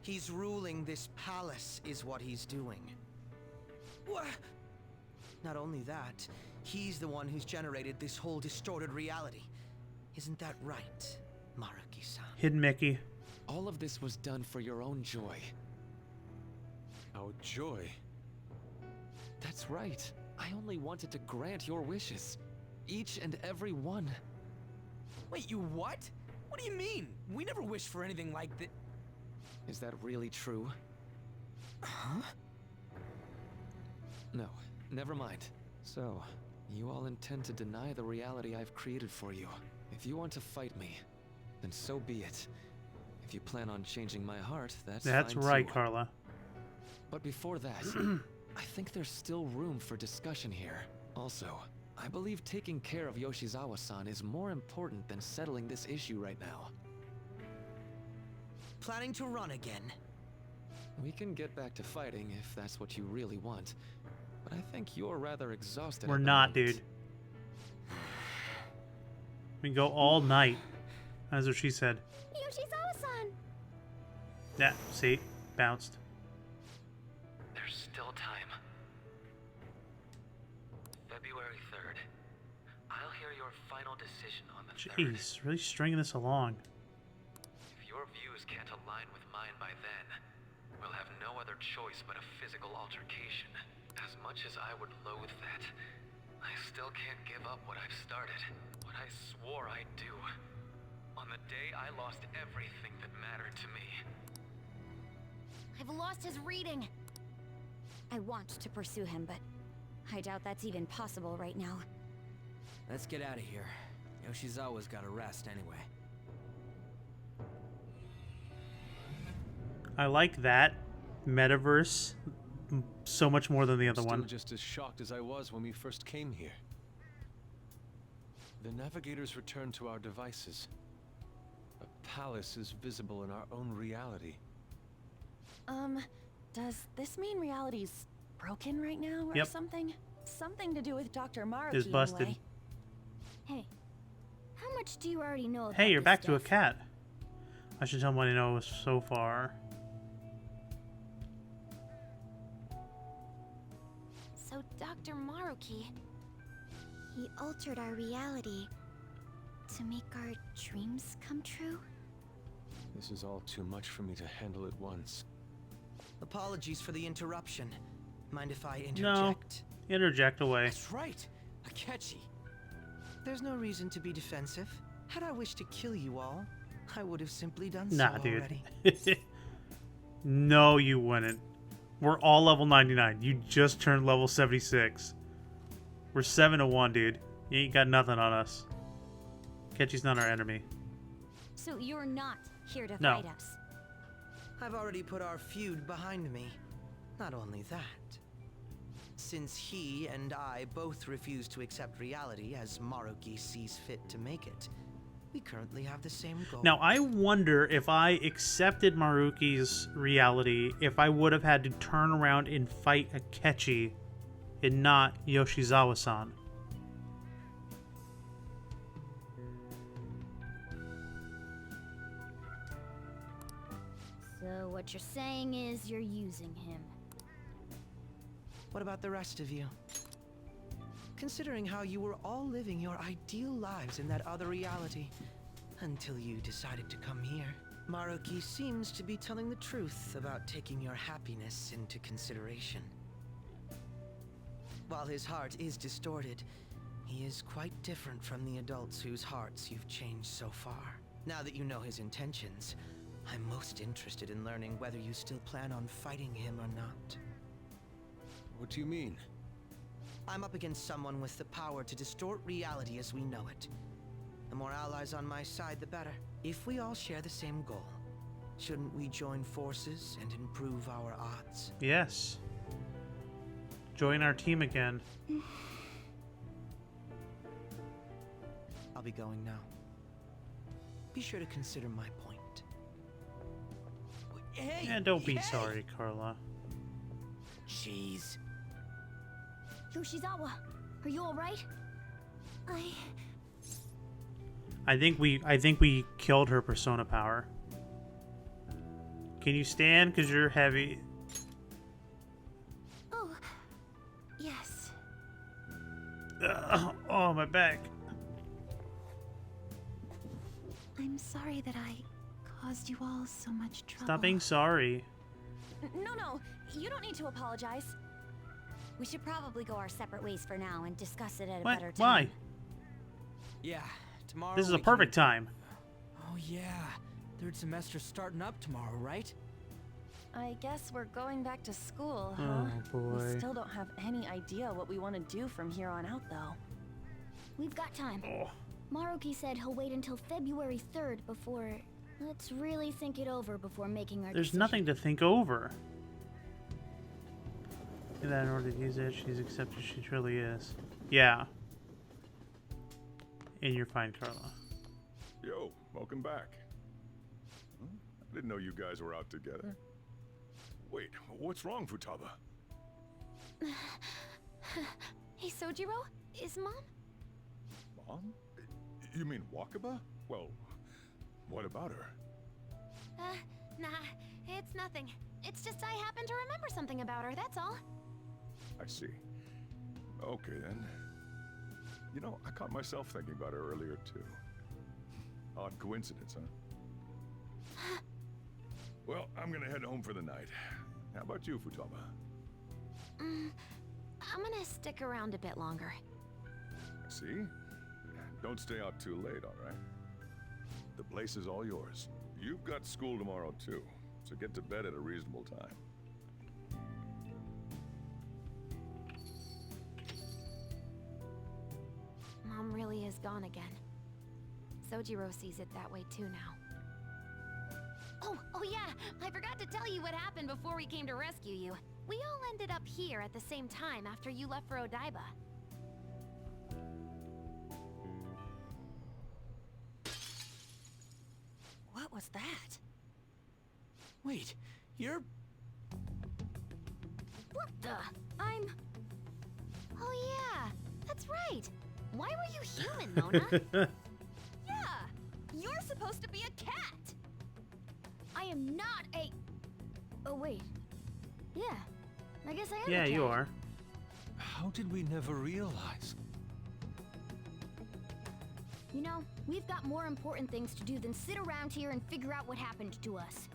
He's ruling this palace, is what he's doing. What? Not only that, he's the one who's generated this whole distorted reality. Isn't that right, Maruki-san? Hidden Mickey. All of this was done for your own joy. Our joy? That's right. I only wanted to grant your wishes. Each and every one. Wait, you what? What do you mean? We never wished for anything like that. Is that really true? Huh? No, never mind. So, you all intend to deny the reality I've created for you. If you want to fight me, then so be it. If you plan on changing my heart, that's fine right, too. Carla. But before that, I think there's still room for discussion here. Also, I believe taking care of Yoshizawa-san is more important than settling this issue right now. Planning to run again? We can get back to fighting if that's what you really want. But I think you're rather exhausted. We're at the not, moment. dude. We can go all night. That's what she said. Yoshizawa-san! Yeah, see? Bounced. There's still time. February 3rd. I'll hear your final decision on the 3rd. Jeez, really stringing this along. If your views can't align with mine by then, we'll have no other choice but a physical altercation. As much as I would loathe that, I still can't give up what I've started. What I swore I'd do. On the day I lost everything that mattered to me. I've lost his reading. I want to pursue him, but I doubt that's even possible right now. Let's get out of here. Yoshizawa's gotta rest anyway. I like that metaverse so much more than the other Still one. just as shocked as I was when we first came here. The navigators returned to our devices. A palace is visible in our own reality. Does this mean reality's broken right now or Yep. something? Something to do with Dr. Maruki, Is busted. anyway. Hey, how much do you already know about Hey, you're this back to a stuff? cat. I should tell him what I know so far. So Dr. Maruki, he altered our reality to make our dreams come true? This is all too much for me to handle at once. Apologies for the interruption. Mind if I No. interject? Interject away. That's right. Akechi. There's no reason to be defensive. Had I wished to kill you all, I would have simply done Nah, so dude. already. No, you wouldn't. We're all level 99. You just turned level 76. We're 7-1, dude. You ain't got nothing on us. Ketchy's not our enemy. So you're not here to No. fight us? I've already put our feud behind me. Not only that. Since he and I both refuse to accept reality as Maruki sees fit to make it, we currently have the same goal. Now, I wonder if I accepted Maruki's reality, if I would have had to turn around and fight Akechi and not Yoshizawa-san. So what you're saying is you're using him. What about the rest of you? Considering how you were all living your ideal lives in that other reality, until you decided to come here, Maruki seems to be telling the truth about taking your happiness into consideration. While his heart is distorted, He is quite different from the adults whose hearts you've changed so far. Now that you know his intentions, I'm most interested in learning whether you still plan on fighting him or not. What do you mean? I'm up against someone with the power to distort reality as we know it. The more allies on my side, the better. If we all share the same goal, shouldn't we join forces and improve our odds? Yes. Join our team again. I'll be going now. Be sure to consider my point. Hey! And don't be hey! sorry, Carla. Jeez. Yoshizawa, are you alright? I think we killed her persona power. Can you stand? Cause you're heavy. Oh, yes. Oh, my back. I'm sorry that I caused you all so much trouble. Stop being sorry. No, you don't need to apologize. We should probably go our separate ways for now and discuss it at a What? better time. Why? Yeah, tomorrow. This is a we can- perfect time. Oh yeah, third semester's starting up tomorrow, right? I guess we're going back to school, huh? Oh, boy. We still don't have any idea what we want to do from here on out, though. We've got time. Oh. Maruki said he'll wait until February 3rd before... Let's really think it over before making our There's decision. nothing to think over. And then in order to use it, she's accepted she truly is. Yeah. And you're fine, Carla. Yo, welcome back. Huh? I didn't know you guys were out together. Wait, what's wrong, Futaba? Hey, Sojiro? Is Mom? Mom? You mean Wakaba? Well, what about her? Nah, it's nothing. It's just I happen to remember something about her, that's all. I see. Okay, then. You know, I caught myself thinking about her earlier, too. Odd coincidence, huh? Well, I'm gonna head home for the night. How about you, Futaba? I'm gonna stick around a bit longer. I see. Don't stay out too late, all right? The place is all yours. You've got school tomorrow, too, so get to bed at a reasonable time. Mom really is gone again. Sojiro sees it that way too now. Oh yeah, I forgot to tell you what happened before we came to rescue you. We all ended up here at the same time after you left for Odaiba. What was that? Wait, you're... What the? Oh yeah, that's right. Why were you human, Mona? Yeah! You're supposed to be a cat! I am not a... Oh wait. Yeah, I guess I am Yeah, a cat. you are. How did we never realize? You know, we've got more important things to do than sit around here and figure out what happened to us.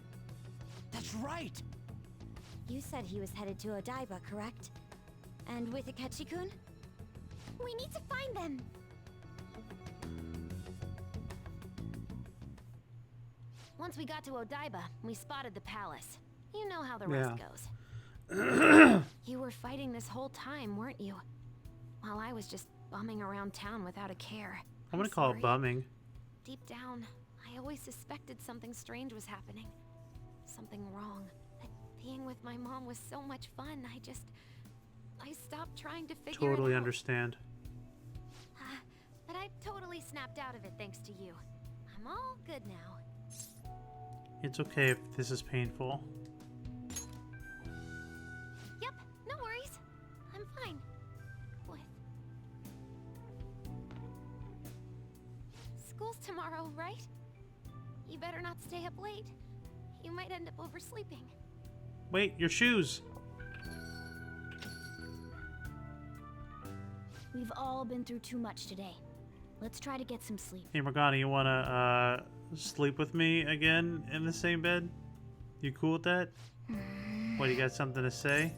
That's right! You said he was headed to Odaiba, correct? And with Akechi-kun? We need to find them! Once we got to Odaiba, we spotted the palace. You know how the rest goes. You were fighting this whole time, weren't you? While I was just bumming around town without a care. I'm gonna call sorry. it bumming. Deep down, I always suspected something strange was happening. Something wrong. That being with my mom was so much fun, I stopped trying to figure it out. Totally understand. But I totally snapped out of it thanks to you. I'm all good now. It's okay if this is painful. Yep, no worries. I'm fine. With... School's tomorrow, right? You better not stay up late. You might end up oversleeping. Wait, your shoes. We've all been through too much today. Let's try to get some sleep. Hey, Morgana, you wanna sleep with me again in the same bed? You cool with that? What, you got something to say?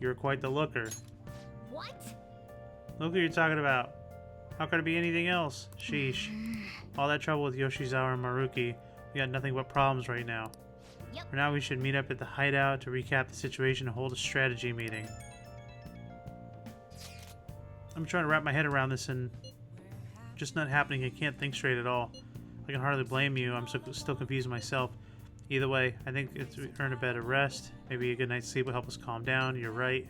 You're quite the looker. What? Look who you're talking about. How could it be anything else? Sheesh. All that trouble with Yoshizawa and Maruki. We got nothing but problems right now. Yep. For now, we should meet up at the hideout to recap the situation and hold a strategy meeting. I'm trying to wrap my head around this and just not happening. I can't think straight at all. I can hardly blame you. I'm still confused myself. Either way, I think it's earn a bed of rest. Maybe a good night's sleep will help us calm down. You're right.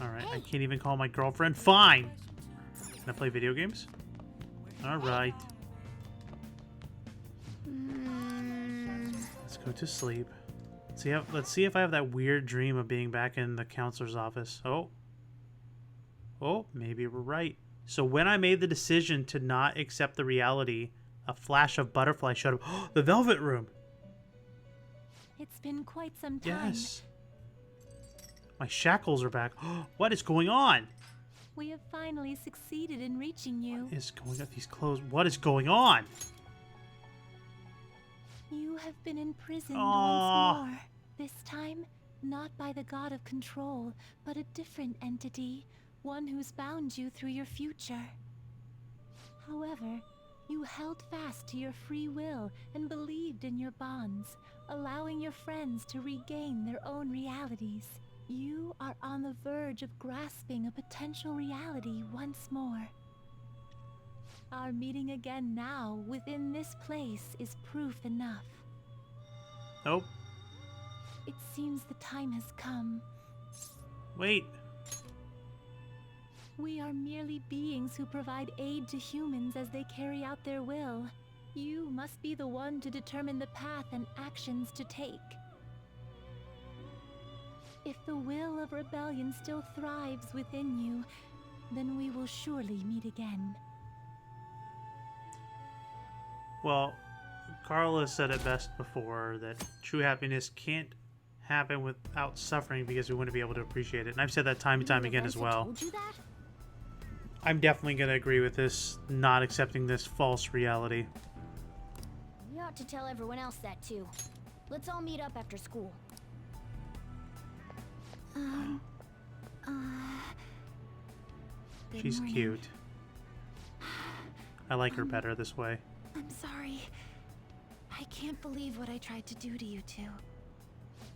Alright, I can't even call my girlfriend. Fine! Can I play video games? Alright. Let's go to sleep. Let's see if I have that weird dream of being back in the counselor's office. Oh, maybe we're right. So when I made the decision to not accept the reality, a flash of butterfly showed up. The Velvet Room! It's been quite some time. Yes. My shackles are back. What is going on? We have finally succeeded in reaching you. What is going on? These clothes. What is going on? You have been imprisoned Aww. once more. This time, not by the god of control, but a different entity. One who's bound you through your future. However, you held fast to your free will and believed in your bonds, allowing your friends to regain their own realities. You are on the verge of grasping a potential reality once more. Our meeting again now within this place is proof enough. Nope. It seems the time has come. Wait. We are merely beings who provide aid to humans as they carry out their will. You must be the one to determine the path and actions to take. If the will of rebellion still thrives within you, then we will surely meet again. Well, Carla said it best before that true happiness can't happen without suffering because we wouldn't be able to appreciate it. And I've said that time and time again as well. Told you that? I'm definitely going to agree with this, not accepting this false reality. You ought to tell everyone else that too. Let's all meet up after school. Good She's morning. cute. I like her better this way. I'm sorry. I can't believe what I tried to do to you two.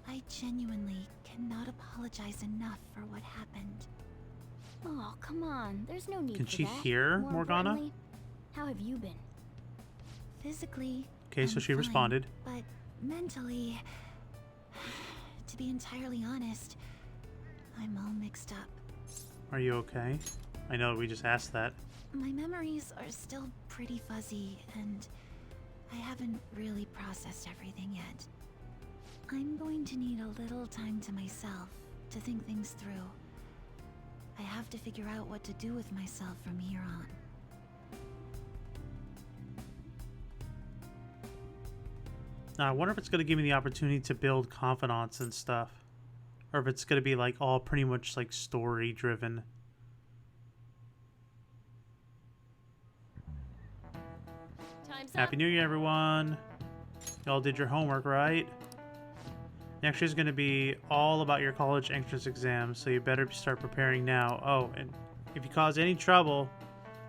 I genuinely cannot apologize enough for what happened. Oh, come on. There's no need Can for she that. hear More Morgana? importantly, how have you been? Physically, Okay, so I'm she fine, responded. But mentally, to be entirely honest, I'm all mixed up. Are you okay? I know we just asked that. My memories are still pretty fuzzy, and I haven't really processed everything yet. I'm going to need a little time to myself to think things through. I have to figure out what to do with myself from here on. Now, I wonder if it's going to give me the opportunity to build confidants and stuff. Or if it's going to be like all pretty much like story driven. Time's Happy New Year, everyone. Y'all did your homework, right? Next year's going to be all about your college entrance exams, so you better start preparing now. Oh, and if you cause any trouble,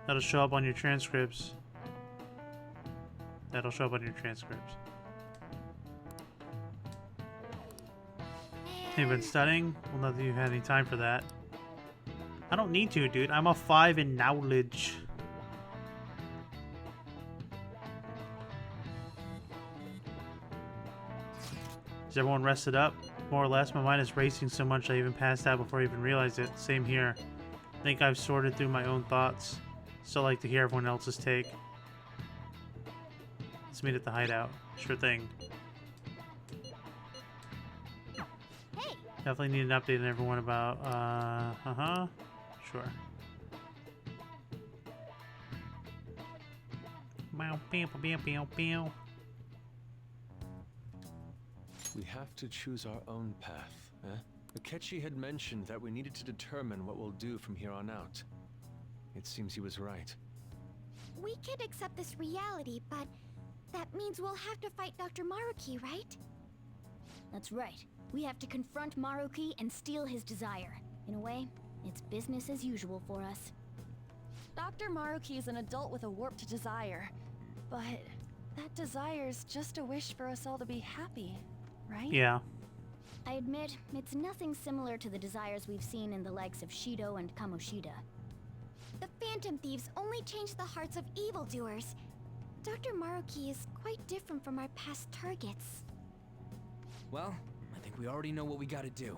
that'll show up on your transcripts. That'll show up on your transcripts. Have you been studying? Well, not that you had any time for that. I don't need to, dude. I'm a 5 in knowledge. Is everyone rested up? More or less. My mind is racing so much I even passed out before I even realized it. Same here. I think I've sorted through my own thoughts. Still like to hear everyone else's take. Let's meet at the hideout. Sure thing. Hey, Definitely need an update on everyone about, Sure. Bow, bow, bow, bow, bow. We have to choose our own path, eh? Akechi had mentioned that we needed to determine what we'll do from here on out. It seems he was right. we can't accept this reality, but That means we'll have to fight Dr. Maruki, right? That's right. We have to confront Maruki and steal his desire. In a way, it's business as usual for us. Dr. Maruki is an adult with a warped desire, but that desire's just a wish for us all to be happy, right? Yeah. I admit, it's nothing similar to the desires we've seen in the likes of Shido and Kamoshida. The Phantom Thieves only change the hearts of evildoers. Dr. Maruki is quite different from our past targets. Well, I think we already know what we gotta do.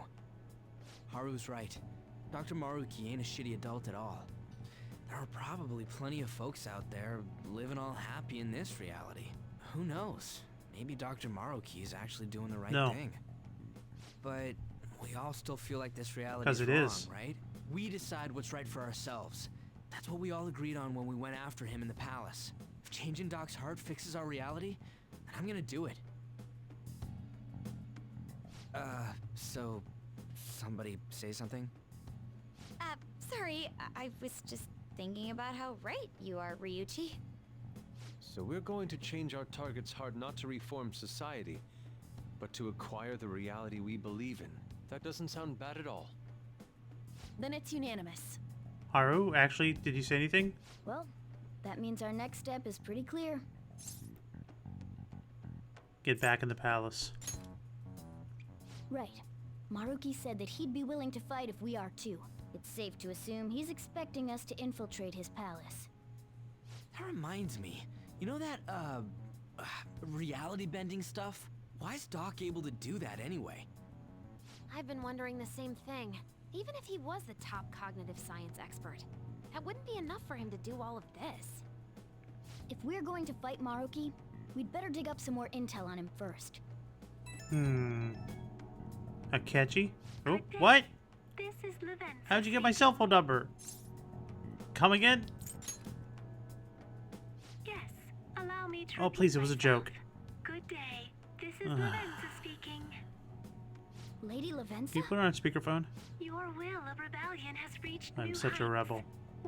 Haru's right. Dr. Maruki ain't a shitty adult at all. There are probably plenty of folks out there living all happy in this reality. Who knows? Maybe Dr. Maruki is actually doing the right thing. But we all still feel like this reality is wrong, right? We decide what's right for ourselves. That's what we all agreed on when we went after him in the palace. If changing Doc's heart fixes our reality, then I'm gonna do it. So somebody say something? Sorry, I was just thinking about how right you are, Ryuichi. So we're going to change our target's heart not to reform society, but to acquire the reality we believe in. That doesn't sound bad at all. Then it's unanimous. Haru, actually, did you say anything? Well, that means our next step is pretty clear. Get back in the palace. Right. Maruki said that he'd be willing to fight if we are too. It's safe to assume he's expecting us to infiltrate his palace. That reminds me. You know that, reality bending stuff? Why is Doc able to do that anyway? I've been wondering the same thing. Even if he was the top cognitive science expert, that wouldn't be enough for him to do all of this. If we're going to fight Maruki, we'd better dig up some more intel on him first. Akechi? Oh, what? This is Lavenza. How'd you get my cell phone number? Come again? Yes, allow me to Oh, please, it was a myself. joke. Good day. This is Lavenza speaking. Lady Lavenza? Can you put her on speakerphone? Your will of rebellion has reached I'm new such a heights. rebel.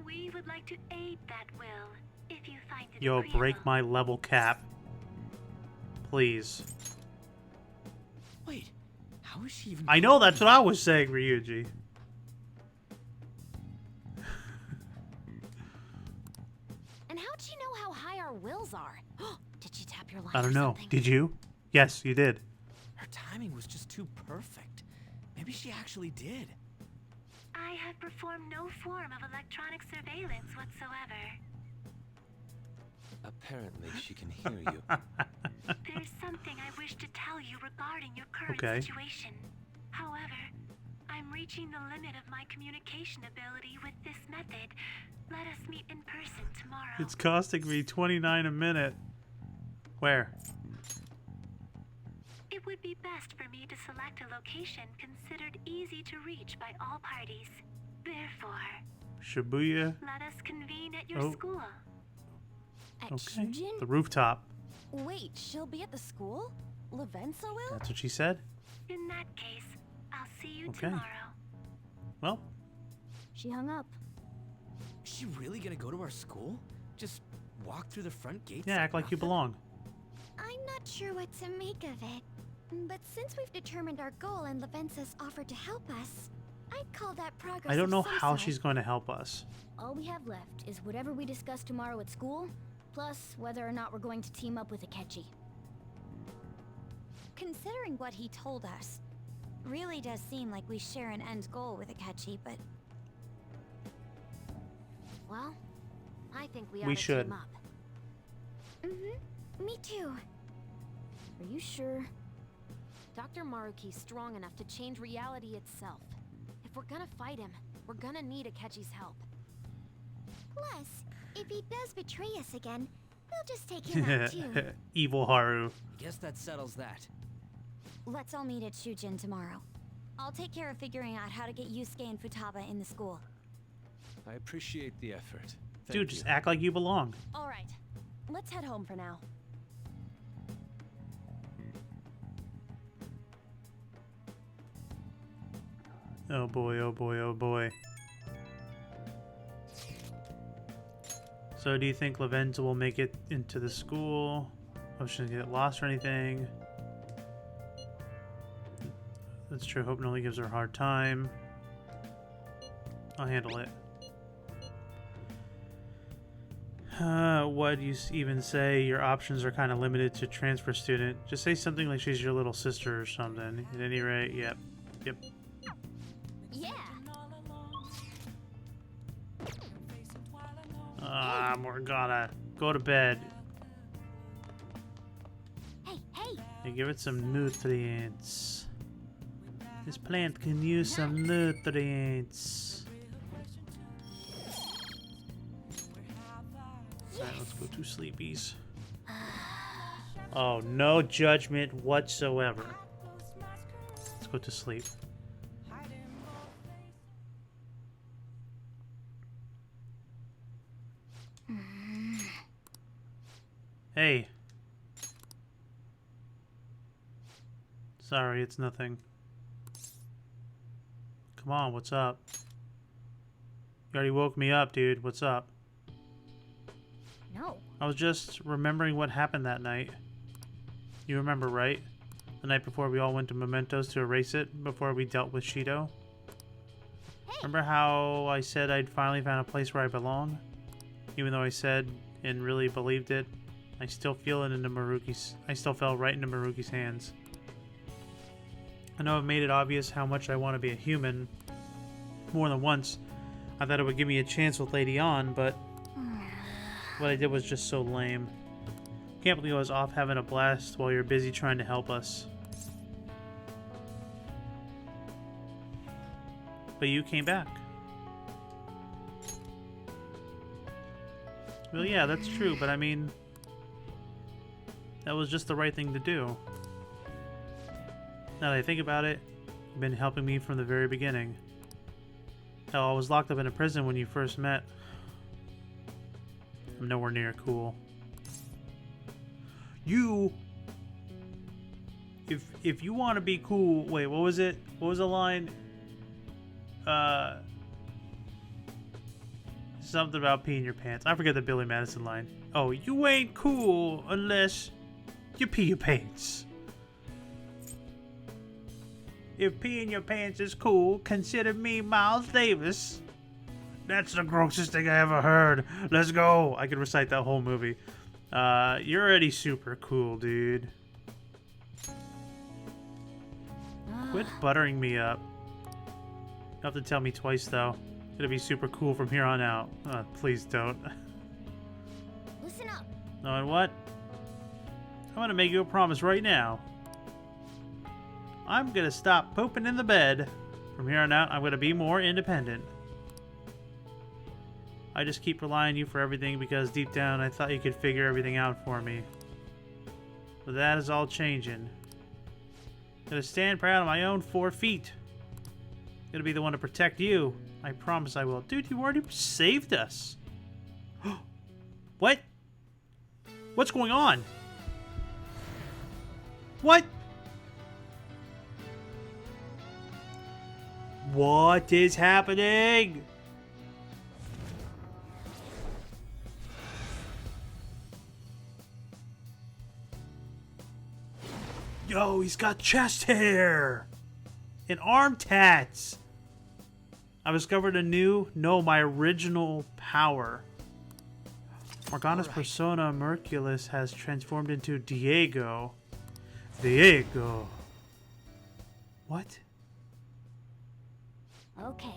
We would like to aid that will, if you find it Yo, agreeable. break my level cap. Please. Wait, how is she even... I know, that's what I was saying, Ryuji. And how'd she know how high our wills are? Did she tap your line I don't or know. something? Did you? Yes, you did. Her timing was just too perfect. Maybe she actually did. I have performed no form of electronic surveillance whatsoever. Apparently, she can hear you. There's something I wish to tell you regarding your current Okay. situation. However, I'm reaching the limit of my communication ability with this method. Let us meet in person tomorrow. It's costing me $29 a minute. Where? It would be best for me to select a location considered easy to reach by all parties. Therefore, Shibuya? let us convene at your Oh. school. At Okay. Shujin? The rooftop. Wait, she'll be at the school? Lavenza will? That's what she said? In that case, I'll see you Okay. tomorrow. Well, She hung up. Is she really gonna go to our school? Just walk through the front gates? yeah, act like you nothing? belong. I'm not sure what to make of it. But since we've determined our goal and Lavenza's offered to help us, I'd call that progress. I don't of know some how sort. she's going to help us. All we have left is whatever we discuss tomorrow at school, plus whether or not we're going to team up with Akechi. Considering what he told us, really does seem like we share an end goal with Akechi, but Well, I think we ought We to should. team up. Me too. Are you sure? Dr. Maruki's strong enough to change reality itself. If we're gonna fight him, we're gonna need Akechi's help. Plus, if he does betray us again, we'll just take him out too. Evil Haru. Guess that settles that. let's all meet at Shujin tomorrow. I'll take care of figuring out how to get Yusuke and Futaba in the school. I appreciate the effort. Thank Dude, just you. act like you belong. All right, let's head home for now. Oh boy, oh boy, oh boy. So do you think Lavenza will make it into the school? I shouldn't get lost or anything. That's true. Hope Noli gives her a hard time. I'll handle it. What do you even say? Your options are kind of limited to transfer student. Just say something like she's your little sister or something. At any rate, yep. Yep. Yeah. Ah, Morgana. Go to bed. Hey, hey. And give it some nutrients. This plant can use some nutrients. Alright, let's go to sleepies. Oh, no judgment whatsoever. Let's go to sleep. Hey. Sorry, it's nothing. Come on, what's up? You already woke me up, dude. What's up? No. I was just remembering what happened that night. You remember, right? The night before we all went to Mementos to erase it, before we dealt with Shido? Hey. Remember how I said I'd finally found a place where I belong? Even though I said and really believed it, I still feel it into Maruki's. I still fell right into Maruki's hands. I know I've made it obvious how much I want to be a human. More than once, I thought it would give me a chance with Lady On, but what I did was just so lame. Can't believe I was off having a blast while you're busy trying to help us. But you came back. Well, yeah, that's true, but I mean, that was just the right thing to do. Now that I think about it, you've been helping me from the very beginning. Hell, I was locked up in a prison when you first met. I'm nowhere near cool. You... If you want to be cool... Wait, what was it? What was the line? Something about peeing your pants. I forget the Billy Madison line. Oh, you ain't cool unless you pee your pants. If peeing your pants is cool, consider me Miles Davis. That's the grossest thing I ever heard. Let's go. I could recite that whole movie. You're already super cool, dude. Quit buttering me up. You have to tell me twice, though. It'll be super cool from here on out. Please don't. Listen up. Knowing what? I'm gonna make you a promise right now. I'm gonna stop pooping in the bed. From here on out, I'm gonna be more independent. I just keep relying on you for everything because deep down I thought you could figure everything out for me. But that is all changing. I'm gonna stand proud on my own 4 feet. I'm gonna be the one to protect you. I promise I will. Dude, you already saved us. What? What's going on? What? What is happening? Yo, he's got chest hair and arm tats. I discovered a new, my original power. Morgana's persona Merculus has transformed into Diego. Diego. What? Okay.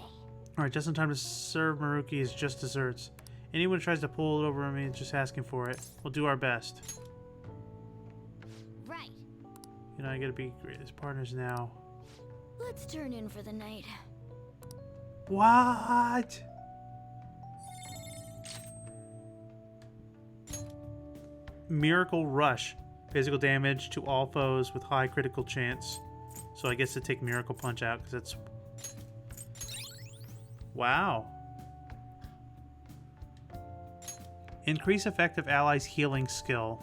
Alright, just in time to serve Maruki's just desserts. Anyone who tries to pull it over on me is just asking for it. We'll do our best. Right. You know, I gotta be greatest partners now. Let's turn in for the night. What? Miracle Rush. Physical damage to all foes with high critical chance. So I guess to take Miracle Punch out because it's... Wow. Increase effective allies' healing skill.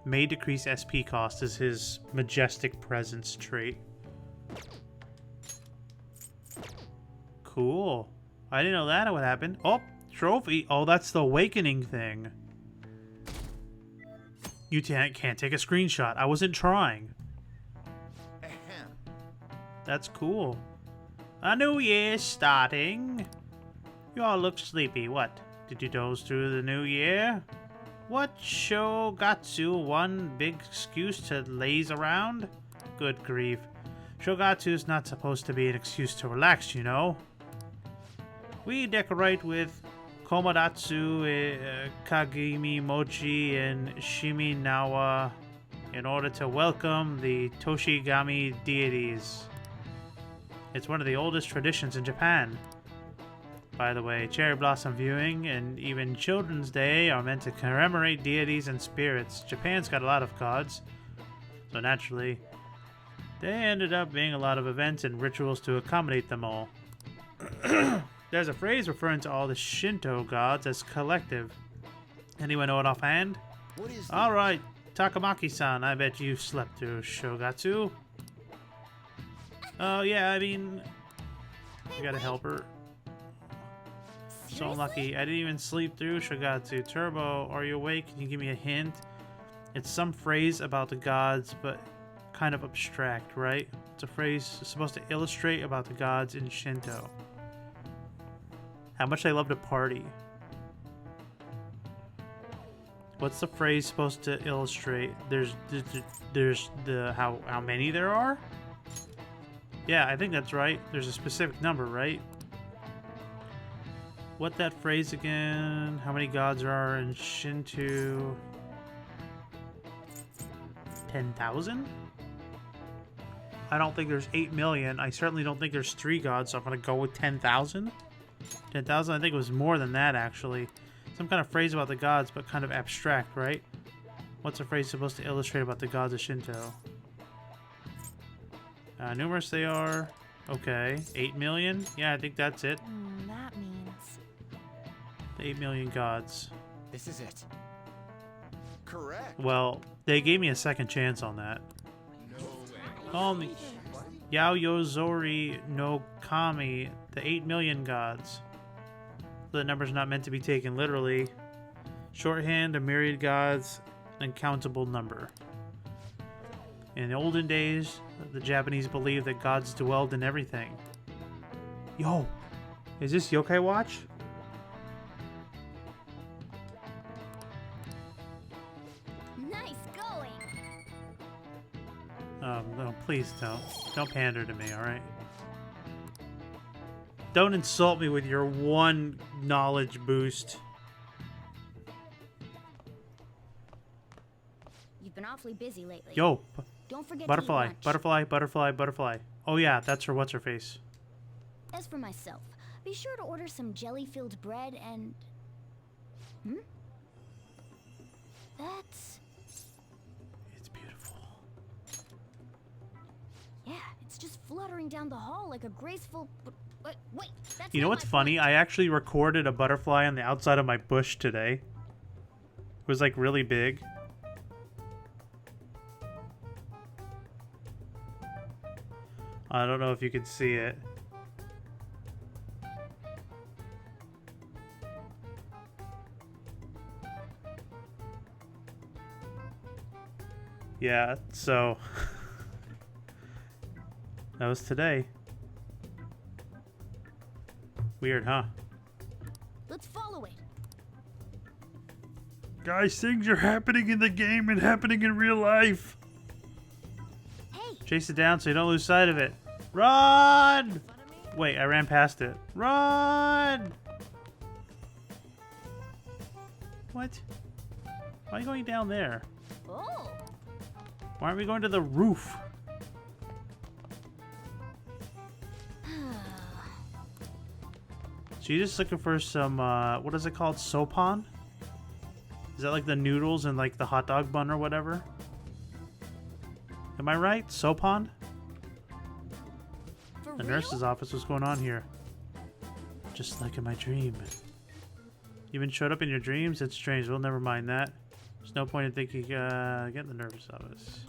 May decrease SP cost is his majestic presence trait. Cool. I didn't know that would happen. Oh, trophy. Oh, that's the awakening thing. You can't take a screenshot. I wasn't trying. That's cool. A new year's starting. You all look sleepy. What? Did you doze through the new year? What Shogatsu one big excuse to laze around? Good grief. Shogatsu's not supposed to be an excuse to relax, you know. We decorate with Komodatsu, Kagami Mochi, and Shiminawa in order to welcome the Toshigami deities. It's one of the oldest traditions in Japan. By the way, cherry blossom viewing and even Children's Day are meant to commemorate deities and spirits. Japan's got a lot of gods, so naturally, there ended up being a lot of events and rituals to accommodate them all. There's a phrase referring to all the Shinto gods as collective. Anyone know it offhand? Alright, Takamaki-san, I bet you slept through Shogatsu. Oh, yeah, I mean, we gotta help her. So unlucky. I didn't even sleep through Shogatsu. Turbo, are you awake? Can you give me a hint? It's some phrase about the gods, but kind of abstract, right? It's a phrase supposed to illustrate about the gods in Shinto. How much they love to party. What's the phrase supposed to illustrate? There's the how many there are? Yeah, I think that's right. There's a specific number, right? What that phrase again? How many gods there are in Shinto? 10,000? I don't think there's 8 million. I certainly don't think there's 3 gods, so I'm going to go with 10,000. 10,000, I think it was more than that, actually. Some kind of phrase about the gods, but kind of abstract, right? What's a phrase supposed to illustrate about the gods of Shinto? Numerous they are. Okay. 8 million? Yeah, I think that's it. That means... The 8 million gods. This is it. Correct. Well, they gave me a second chance on that. Call me Yaoyozori no Kami, the 8 million gods. The number's not meant to be taken literally. Shorthand, a myriad gods, an uncountable number. In the olden days, the Japanese believed that gods dwelled in everything. Yo, is this Yokai Watch? Nice going. No, please don't. Don't pander to me, alright? Don't insult me with your one knowledge boost. You've been awfully busy lately. Yo, Don't forget butterfly, to eat lunch. butterfly, butterfly, butterfly. Oh yeah, that's her what's-her-face. As for myself, be sure to order some jelly-filled bread and... That's... It's beautiful. Yeah, it's just fluttering down the hall like a graceful... Wait, that's You know not what's my funny? point. I actually recorded a butterfly on the outside of my bush today. It was like really big. I don't know if you could see it. Yeah, so that was today. Weird, huh? Let's follow it. Guys, things are happening in the game and happening in real life. Hey, Chase it down so you don't lose sight of it. Run! Wait, I ran past it. Run! What? Why are you going down there? oh, Why aren't we going to the roof? So you're just looking for some, what is it called? Sopon? Is that like the noodles and like the hot dog bun or whatever? Am I right? Sopon? for The real? nurse's office. What's going on here? Just like in my dream. You even showed up in your dreams? It's strange. Well, never mind that. There's no point in thinking, get in the nurse's office.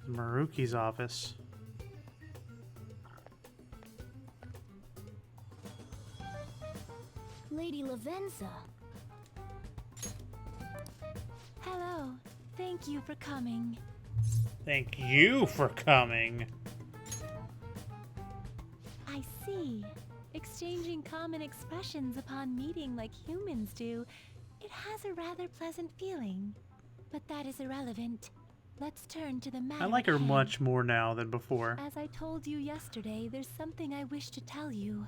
Maruki's office. Lady Lavenza, So, thank you for coming. Thank you for coming. I see. Exchanging common expressions upon meeting like humans do, it has a rather pleasant feeling. But that is irrelevant. Let's turn to the matter I like at her hand. much more now than before. As I told you yesterday, there's something I wish to tell you.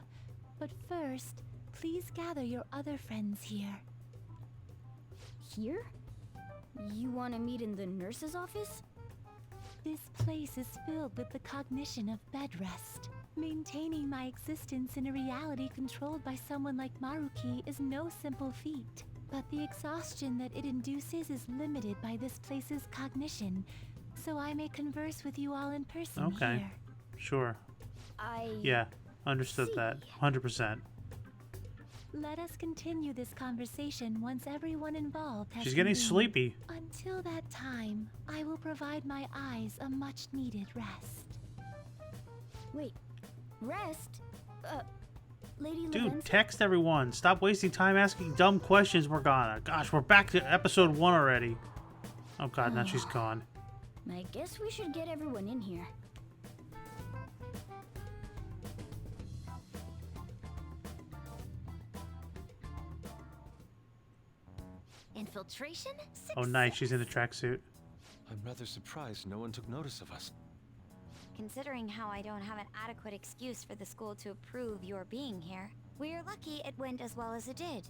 But first, please gather your other friends here. Here? You want to meet in the nurse's office? This place is filled with the cognition of bed rest. Maintaining my existence in a reality controlled by someone like Maruki is no simple feat. But the exhaustion that it induces is limited by this place's cognition, so I may converse with you all in person Okay. here. Sure. I... Yeah, understood that. 100%. Let us continue this conversation once everyone involved has She's getting convened. sleepy. Until that time, I will provide my eyes a much-needed rest. Wait. Rest? Lady Dude, Levenza? text everyone. Stop wasting time asking dumb questions, Morgana. Gosh, we're back to episode 1 already. Oh god, now she's gone. I guess we should get everyone in here. Infiltration? Oh nice, she's in a tracksuit. I'm rather surprised no one took notice of us. Considering how I don't have an adequate excuse for the school to approve your being here, we're lucky it went as well as it did.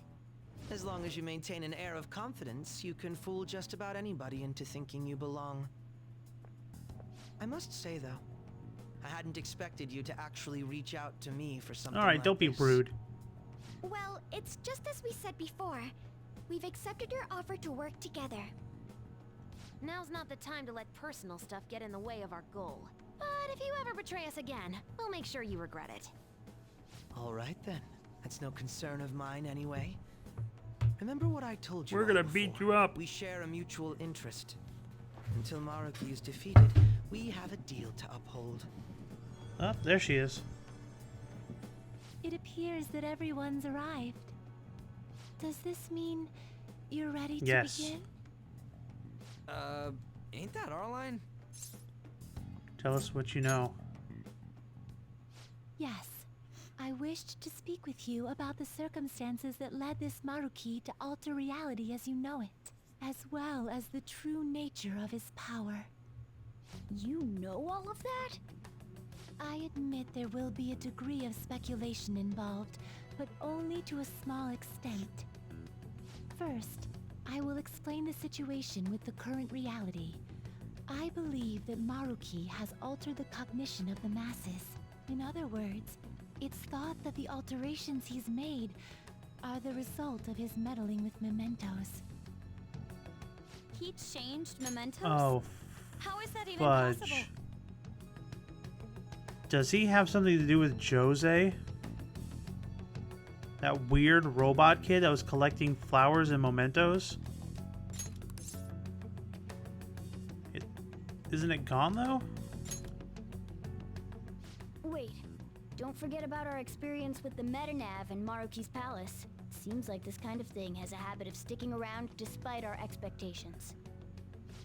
As long as you maintain an air of confidence, you can fool just about anybody into thinking you belong. I must say, though, I hadn't expected you to actually reach out to me for something Alright, like don't be this. rude. Well, it's just as we said before. We've accepted your offer to work together. Now's not the time to let personal stuff get in the way of our goal. But if you ever betray us again, we'll make sure you regret it. All right, then. That's no concern of mine, anyway. Remember what I told you We're all gonna beat before. you up. We share a mutual interest. Until Maruki is defeated, we have a deal to uphold. Oh, there she is. It appears that everyone's arrived. Does this mean you're ready to Yes. begin? Ain't that our line? Tell us what you know. Yes. I wished to speak with you about the circumstances that led this Maruki to alter reality as you know it, as well as the true nature of his power. You know all of that? I admit there will be a degree of speculation involved, but only to a small extent. First, I will explain the situation with the current reality. I believe that Maruki has altered the cognition of the masses. In other words, it's thought that the alterations he's made are the result of his meddling with mementos. He changed mementos? Oh, How is that even fudge. possible? Does he have something to do with Jose? That weird robot kid that was collecting flowers and mementos? Isn't it gone though? Wait. Don't forget about our experience with the Metanav and Maruki's palace. Seems like this kind of thing has a habit of sticking around despite our expectations.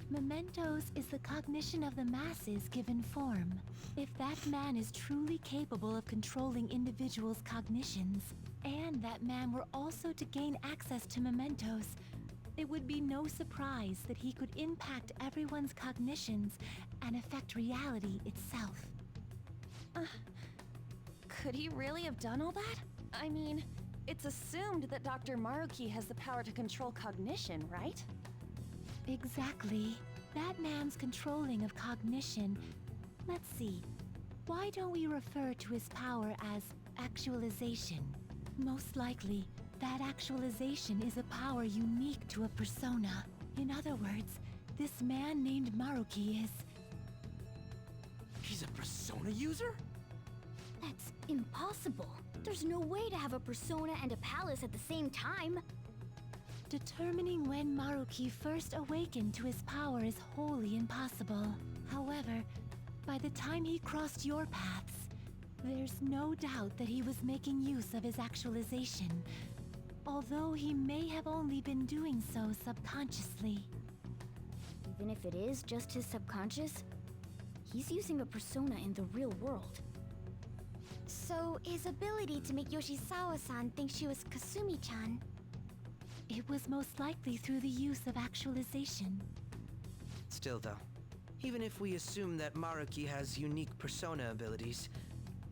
Mementos is the cognition of the masses given form. If that man is truly capable of controlling individuals' cognitions, and that man were also to gain access to mementos, it would be no surprise that he could impact everyone's cognitions and affect reality itself. Could he really have done all that? I mean, it's assumed that Dr. Maruki has the power to control cognition, right? Exactly. That man's controlling of cognition. Let's see. Why don't we refer to his power as actualization? Most likely, that actualization is a power unique to a persona. In other words, this man named Maruki is... He's a persona user? That's impossible. There's no way to have a persona and a palace at the same time. Determining when Maruki first awakened to his power is wholly impossible. However, by the time he crossed your paths, there's no doubt that he was making use of his actualization, although he may have only been doing so subconsciously. Even if it is just his subconscious, he's using a persona in the real world. So, his ability to make Yoshizawa-san think she was Kasumi-chan. It was most likely through the use of actualization. Still though, even if we assume that Maruki has unique persona abilities,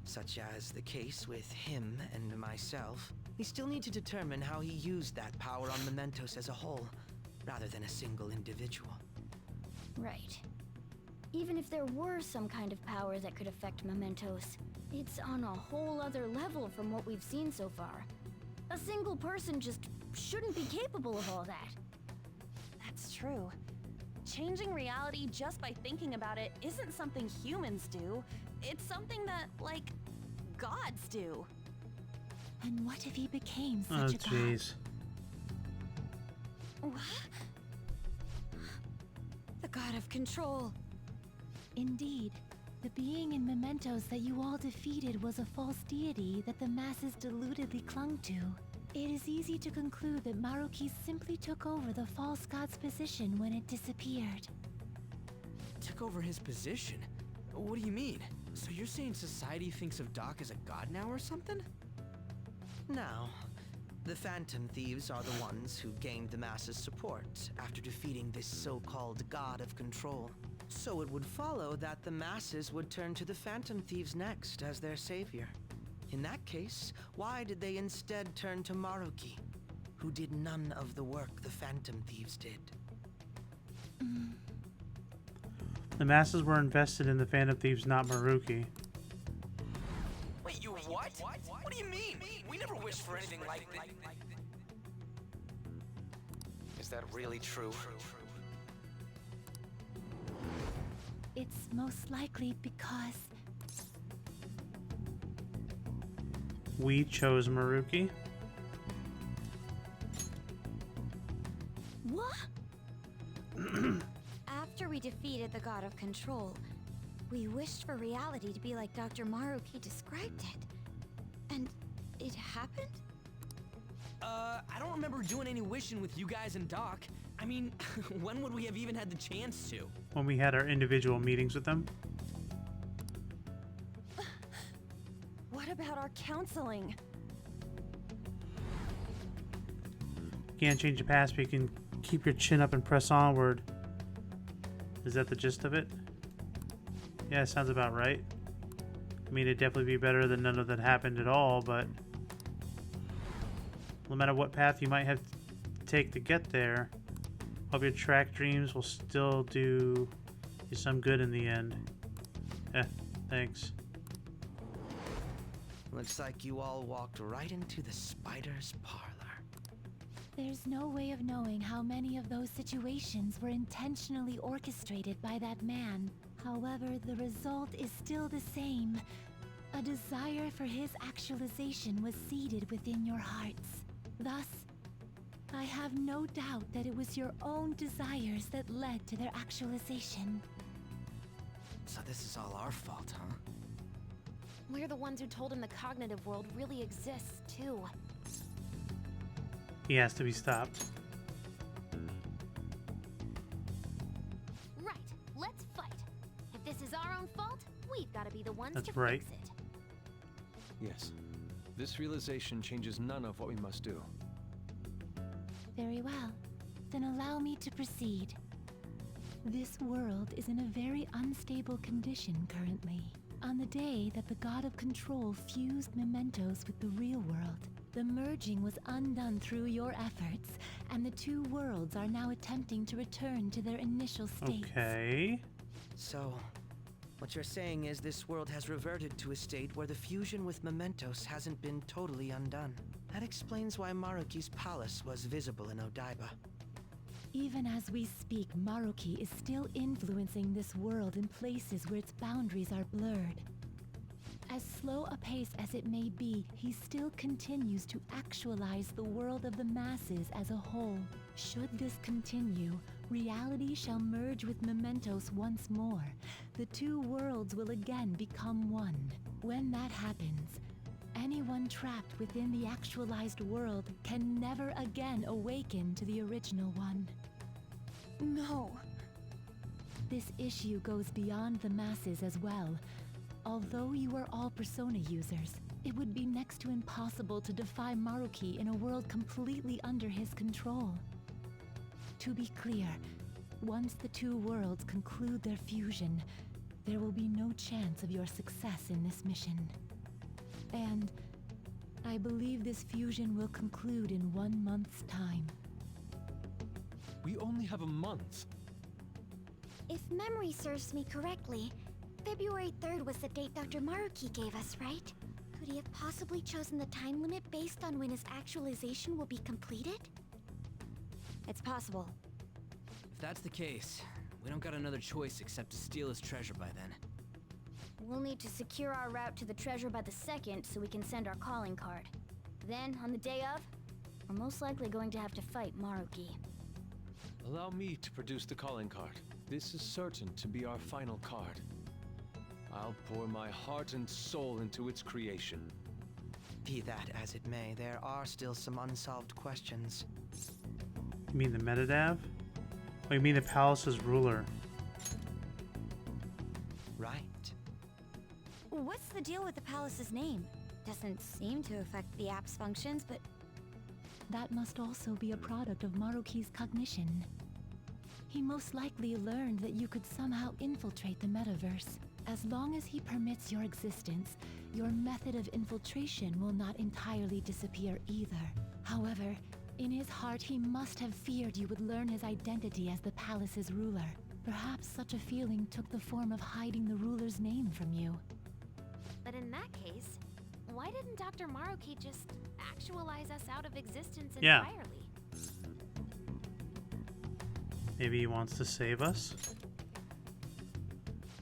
such as the case with him and myself, we still need to determine how he used that power on Mementos as a whole, rather than a single individual. Right. Even if there were some kind of power that could affect Mementos, it's on a whole other level from what we've seen so far. A single person just shouldn't be capable of all that. That's true. Changing reality just by thinking about it isn't something humans do. It's something that, like, gods do. And what if he became Oh, such a god? jeez. The god of control. Indeed, the being in Mementos that you all defeated was a false deity that the masses deludedly clung to. It is easy to conclude that Maruki simply took over the false god's position when it disappeared. Took over his position? What do you mean? So you're saying society thinks of Doc as a god now or something? Now, the Phantom Thieves are the ones who gained the masses' support after defeating this so-called god of control. So it would follow that the masses would turn to the Phantom Thieves next as their savior. In that case, why did they instead turn to Maruki, who did none of the work the Phantom Thieves did? The masses were invested in the Phantom Thieves, not Maruki. Wait, you what? What do you mean? We never wished for anything like this. Is that really true? It's most likely because We chose Maruki. What? After we defeated the god of control, we wished for reality to be like Dr. Maruki described it. And it happened? I don't remember doing any wishing with you guys and Doc. I mean, when would we have even had the chance to? When we had our individual meetings with them. What about our counseling? You can't change the past, but you can keep your chin up and press onward. Is that the gist of it? Yeah, sounds about right. I mean, it'd definitely be better than none of that happened at all, but no matter what path you might have to take to get there, hope your track dreams will still do you some good in the end. Thanks. Looks like you all walked right into the spider's parlor. there's no way of knowing how many of those situations were intentionally orchestrated by that man. However, the result is still the same. A desire for his actualization was seeded within your hearts. Thus, I have no doubt that it was your own desires that led to their actualization. So this is all our fault, huh? We're the ones who told him the cognitive world really exists, too. He has to be stopped. Right, let's fight. If this is our own fault, we've got to be the ones That's to right. fix it. Yes. This realization changes none of what we must do. Very well. Then allow me to proceed. This world is in a very unstable condition currently. On the day that the God of Control fused Mementos with the real world, the merging was undone through your efforts, and the two worlds are now attempting to return to their initial states. Okay. So, what you're saying is this world has reverted to a state where the fusion with Mementos hasn't been totally undone. That explains why Maruki's palace was visible in Odaiba. Even as we speak, Maruki is still influencing this world in places where its boundaries are blurred. As slow a pace as it may be, he still continues to actualize the world of the masses as a whole. Should this continue, reality shall merge with Mementos once more. The two worlds will again become one. When that happens, anyone trapped within the actualized world can never again awaken to the original one. No. This issue goes beyond the masses as well. Although you are all Persona users, it would be next to impossible to defy Maruki in a world completely under his control. To be clear, once the two worlds conclude their fusion, there will be no chance of your success in this mission. And I believe this fusion will conclude in 1 month's time. We only have a month. If memory serves me correctly, February 3rd was the date Dr. Maruki gave us, right? Could he have possibly chosen the time limit based on when his actualization will be completed? It's possible. If that's the case, we don't got another choice except to steal his treasure by then. We'll need to secure our route to the treasure by the 2nd so we can send our calling card. Then, on the day of, we're most likely going to have to fight Maruki. Allow me to produce the calling card. This is certain to be our final card. I'll pour my heart and soul into its creation. Be that as it may, there are still some unsolved questions. You mean the Medadav? Oh, you mean the palace's ruler? Right. What's the deal with the palace's name? Doesn't seem to affect the app's functions, but That must also be a product of Maruki's cognition. He most likely learned that you could somehow infiltrate the metaverse. As long as he permits your existence, your method of infiltration will not entirely disappear either. However, in his heart he must have feared you would learn his identity as the palace's ruler. Perhaps such a feeling took the form of hiding the ruler's name from you. But in that case, why didn't Dr. Maruki just actualize us out of existence Yeah. entirely? Maybe he wants to save us?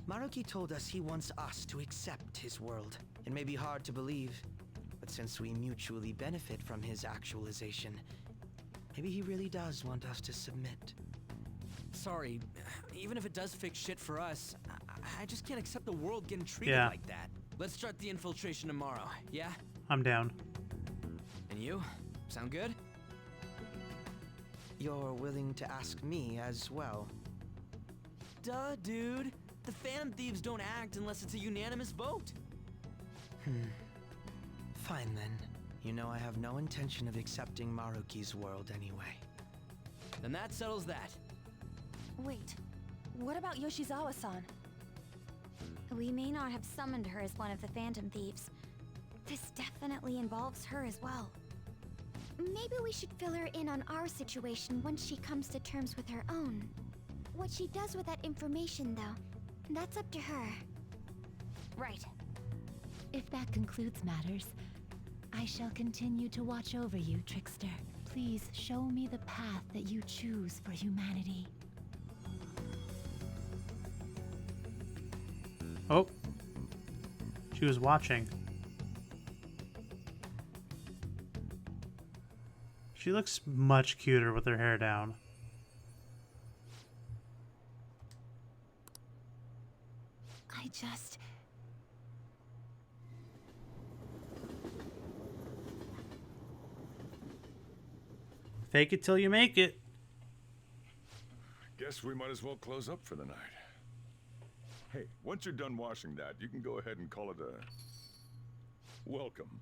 Maruki told us he wants us to accept his world. It may be hard to believe, but since we mutually benefit from his actualization, maybe he really does want us to submit. Sorry, even if it does fix shit for us, I just can't accept the world getting treated Yeah. like that. Let's start the infiltration tomorrow, yeah? I'm down. And you? Sound good? You're willing to ask me as well. Duh, dude. The Phantom Thieves don't act unless it's a unanimous vote. Fine then. You know I have no intention of accepting Maruki's world anyway. Then that settles that. Wait, what about Yoshizawa-san? we may not have summoned her as one of the Phantom Thieves. This definitely involves her as well. Maybe we should fill her in on our situation once she comes to terms with her own. What she does with that information, though, that's up to her. Right. If that concludes matters, I shall continue to watch over you, Trickster. Please show me the path that you choose for humanity. Oh. She was watching. She looks much cuter with her hair down. I just... Fake it till you make it. Guess we might as well close up for the night. Hey, once you're done washing that, you can go ahead and call it a welcome.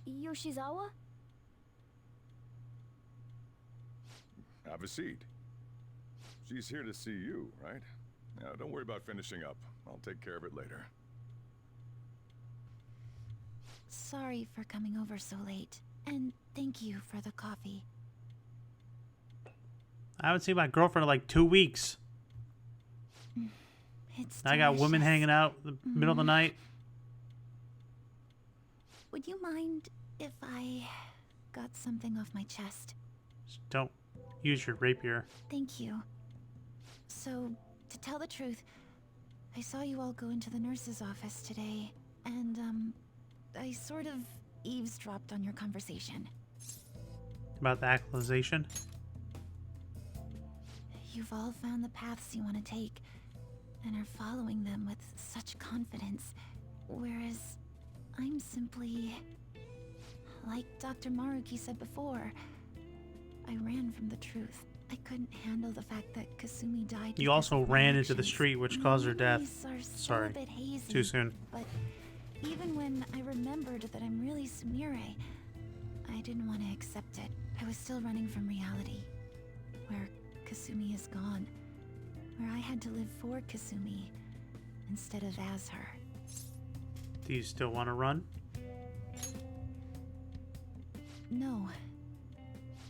Yoshizawa? Have a seat. She's here to see you, right? Now, don't worry about finishing up. I'll take care of it later. Sorry for coming over so late. And thank you for the coffee. I haven't seen my girlfriend in like 2 weeks. It's I got women delicious. hanging out in the middle of the night. Would you mind if I got something off my chest? Just don't use your rapier. Thank you. So, to tell the truth, I saw you all go into the nurse's office today, and, I sort of eavesdropped on your conversation. About the actualization. You've all found the paths you want to take, and are following them with such confidence, whereas I'm simply... Like Dr. Maruki said before, I ran from the truth. I couldn't handle the fact that Kasumi died. You because also of my ran into the actions. street, which My caused her death. memories are still Sorry. a bit hazy, Too soon. But even when I remembered that I'm really Sumire, I didn't want to accept it. I was still running from reality, where Kasumi is gone, where I had to live for Kasumi instead of as her. Do you still want to run? No.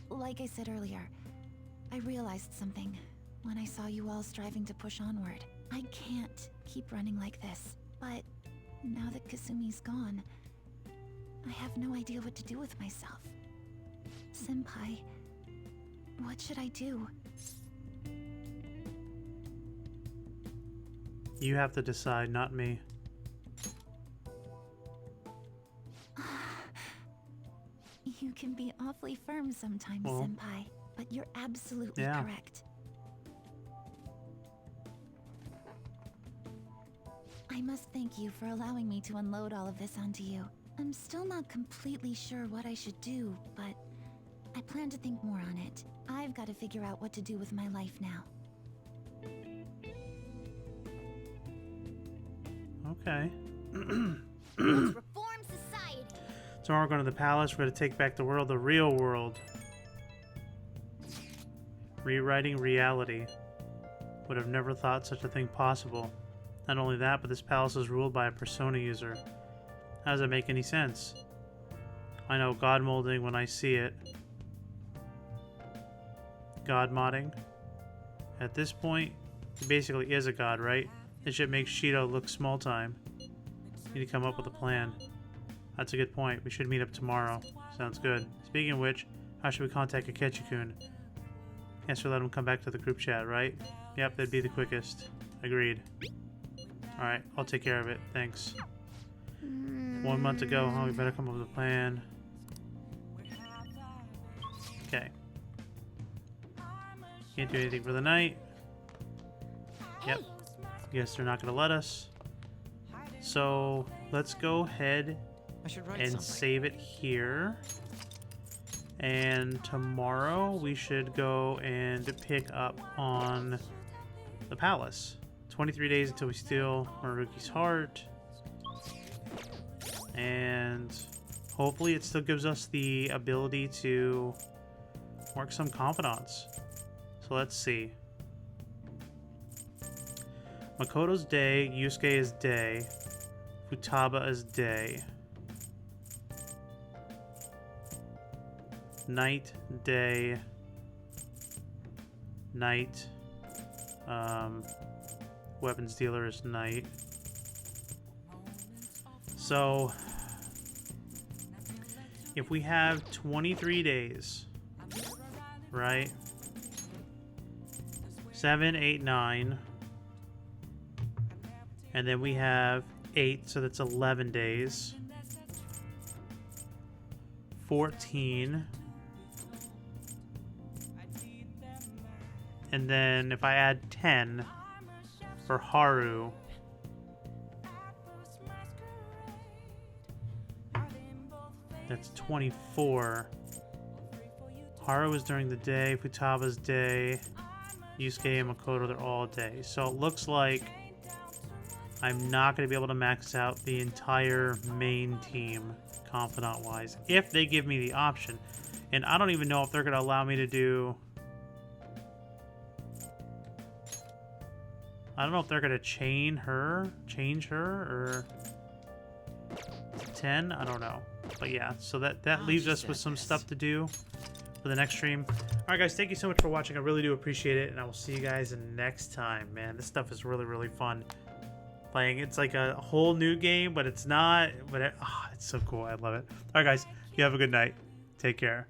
Like I said earlier, I realized something when I saw you all striving to push onward. I can't keep running like this, but now that Kasumi's gone, I have no idea what to do with myself. Senpai, what should I do? You have to decide, not me. You can be awfully firm sometimes, Well, Senpai, but you're absolutely yeah. correct. I must thank you for allowing me to unload all of this onto you. I'm still not completely sure what I should do, but I plan to think more on it. I've got to figure out what to do with my life now. Okay. Let's reform society. Tomorrow we're going to the palace. We're going to take back the world, the real world. Rewriting reality. Would have never thought such a thing possible. Not only that, but this palace is ruled by a persona user. How does that make any sense? I know God molding when I see it. God modding. At this point, he basically is a god, right? This shit makes Shido look small time. Need to come up with a plan. That's a good point. We should meet up tomorrow. Sounds good. Speaking of which, how should we contact Akechi-kun? Guess we'll let him come back to the group chat, right? Yep, that'd be the quickest. Agreed. Alright, I'll take care of it. Thanks. 1 month to go, huh? We better come up with a plan. Okay. Can't do anything for the night. Yep. Guess they're not gonna let us. So let's go ahead and save it here. And tomorrow we should go and pick up on the palace. 23 days until we steal Maruki's heart. And hopefully it still gives us the ability to work some confidants. So let's see. Makoto's day, Yusuke is day, Futaba is day. Night, day, night. Weapons dealer is night. So, if we have 23 days, right? 7, 8, 9. And then we have 8, so that's 11 days. 14. And then if I add 10 for Haru, that's 24. Haru is during the day, Futaba's day, Yusuke and Makoto, they're all day. So it looks like I'm not going to be able to max out the entire main team, confidant-wise, if they give me the option. And I don't even know if they're going to allow me to do... I don't know if they're going to change her, or 10, I don't know. But yeah, so that leaves us with some stuff to do for the next stream. Alright guys, thank you so much for watching. I really do appreciate it, and I will see you guys next time. Man, this stuff is really, really fun. Playing, it's like a whole new game, but it's not, but it's so cool. I love it. Alright guys, you have a good night. Take care.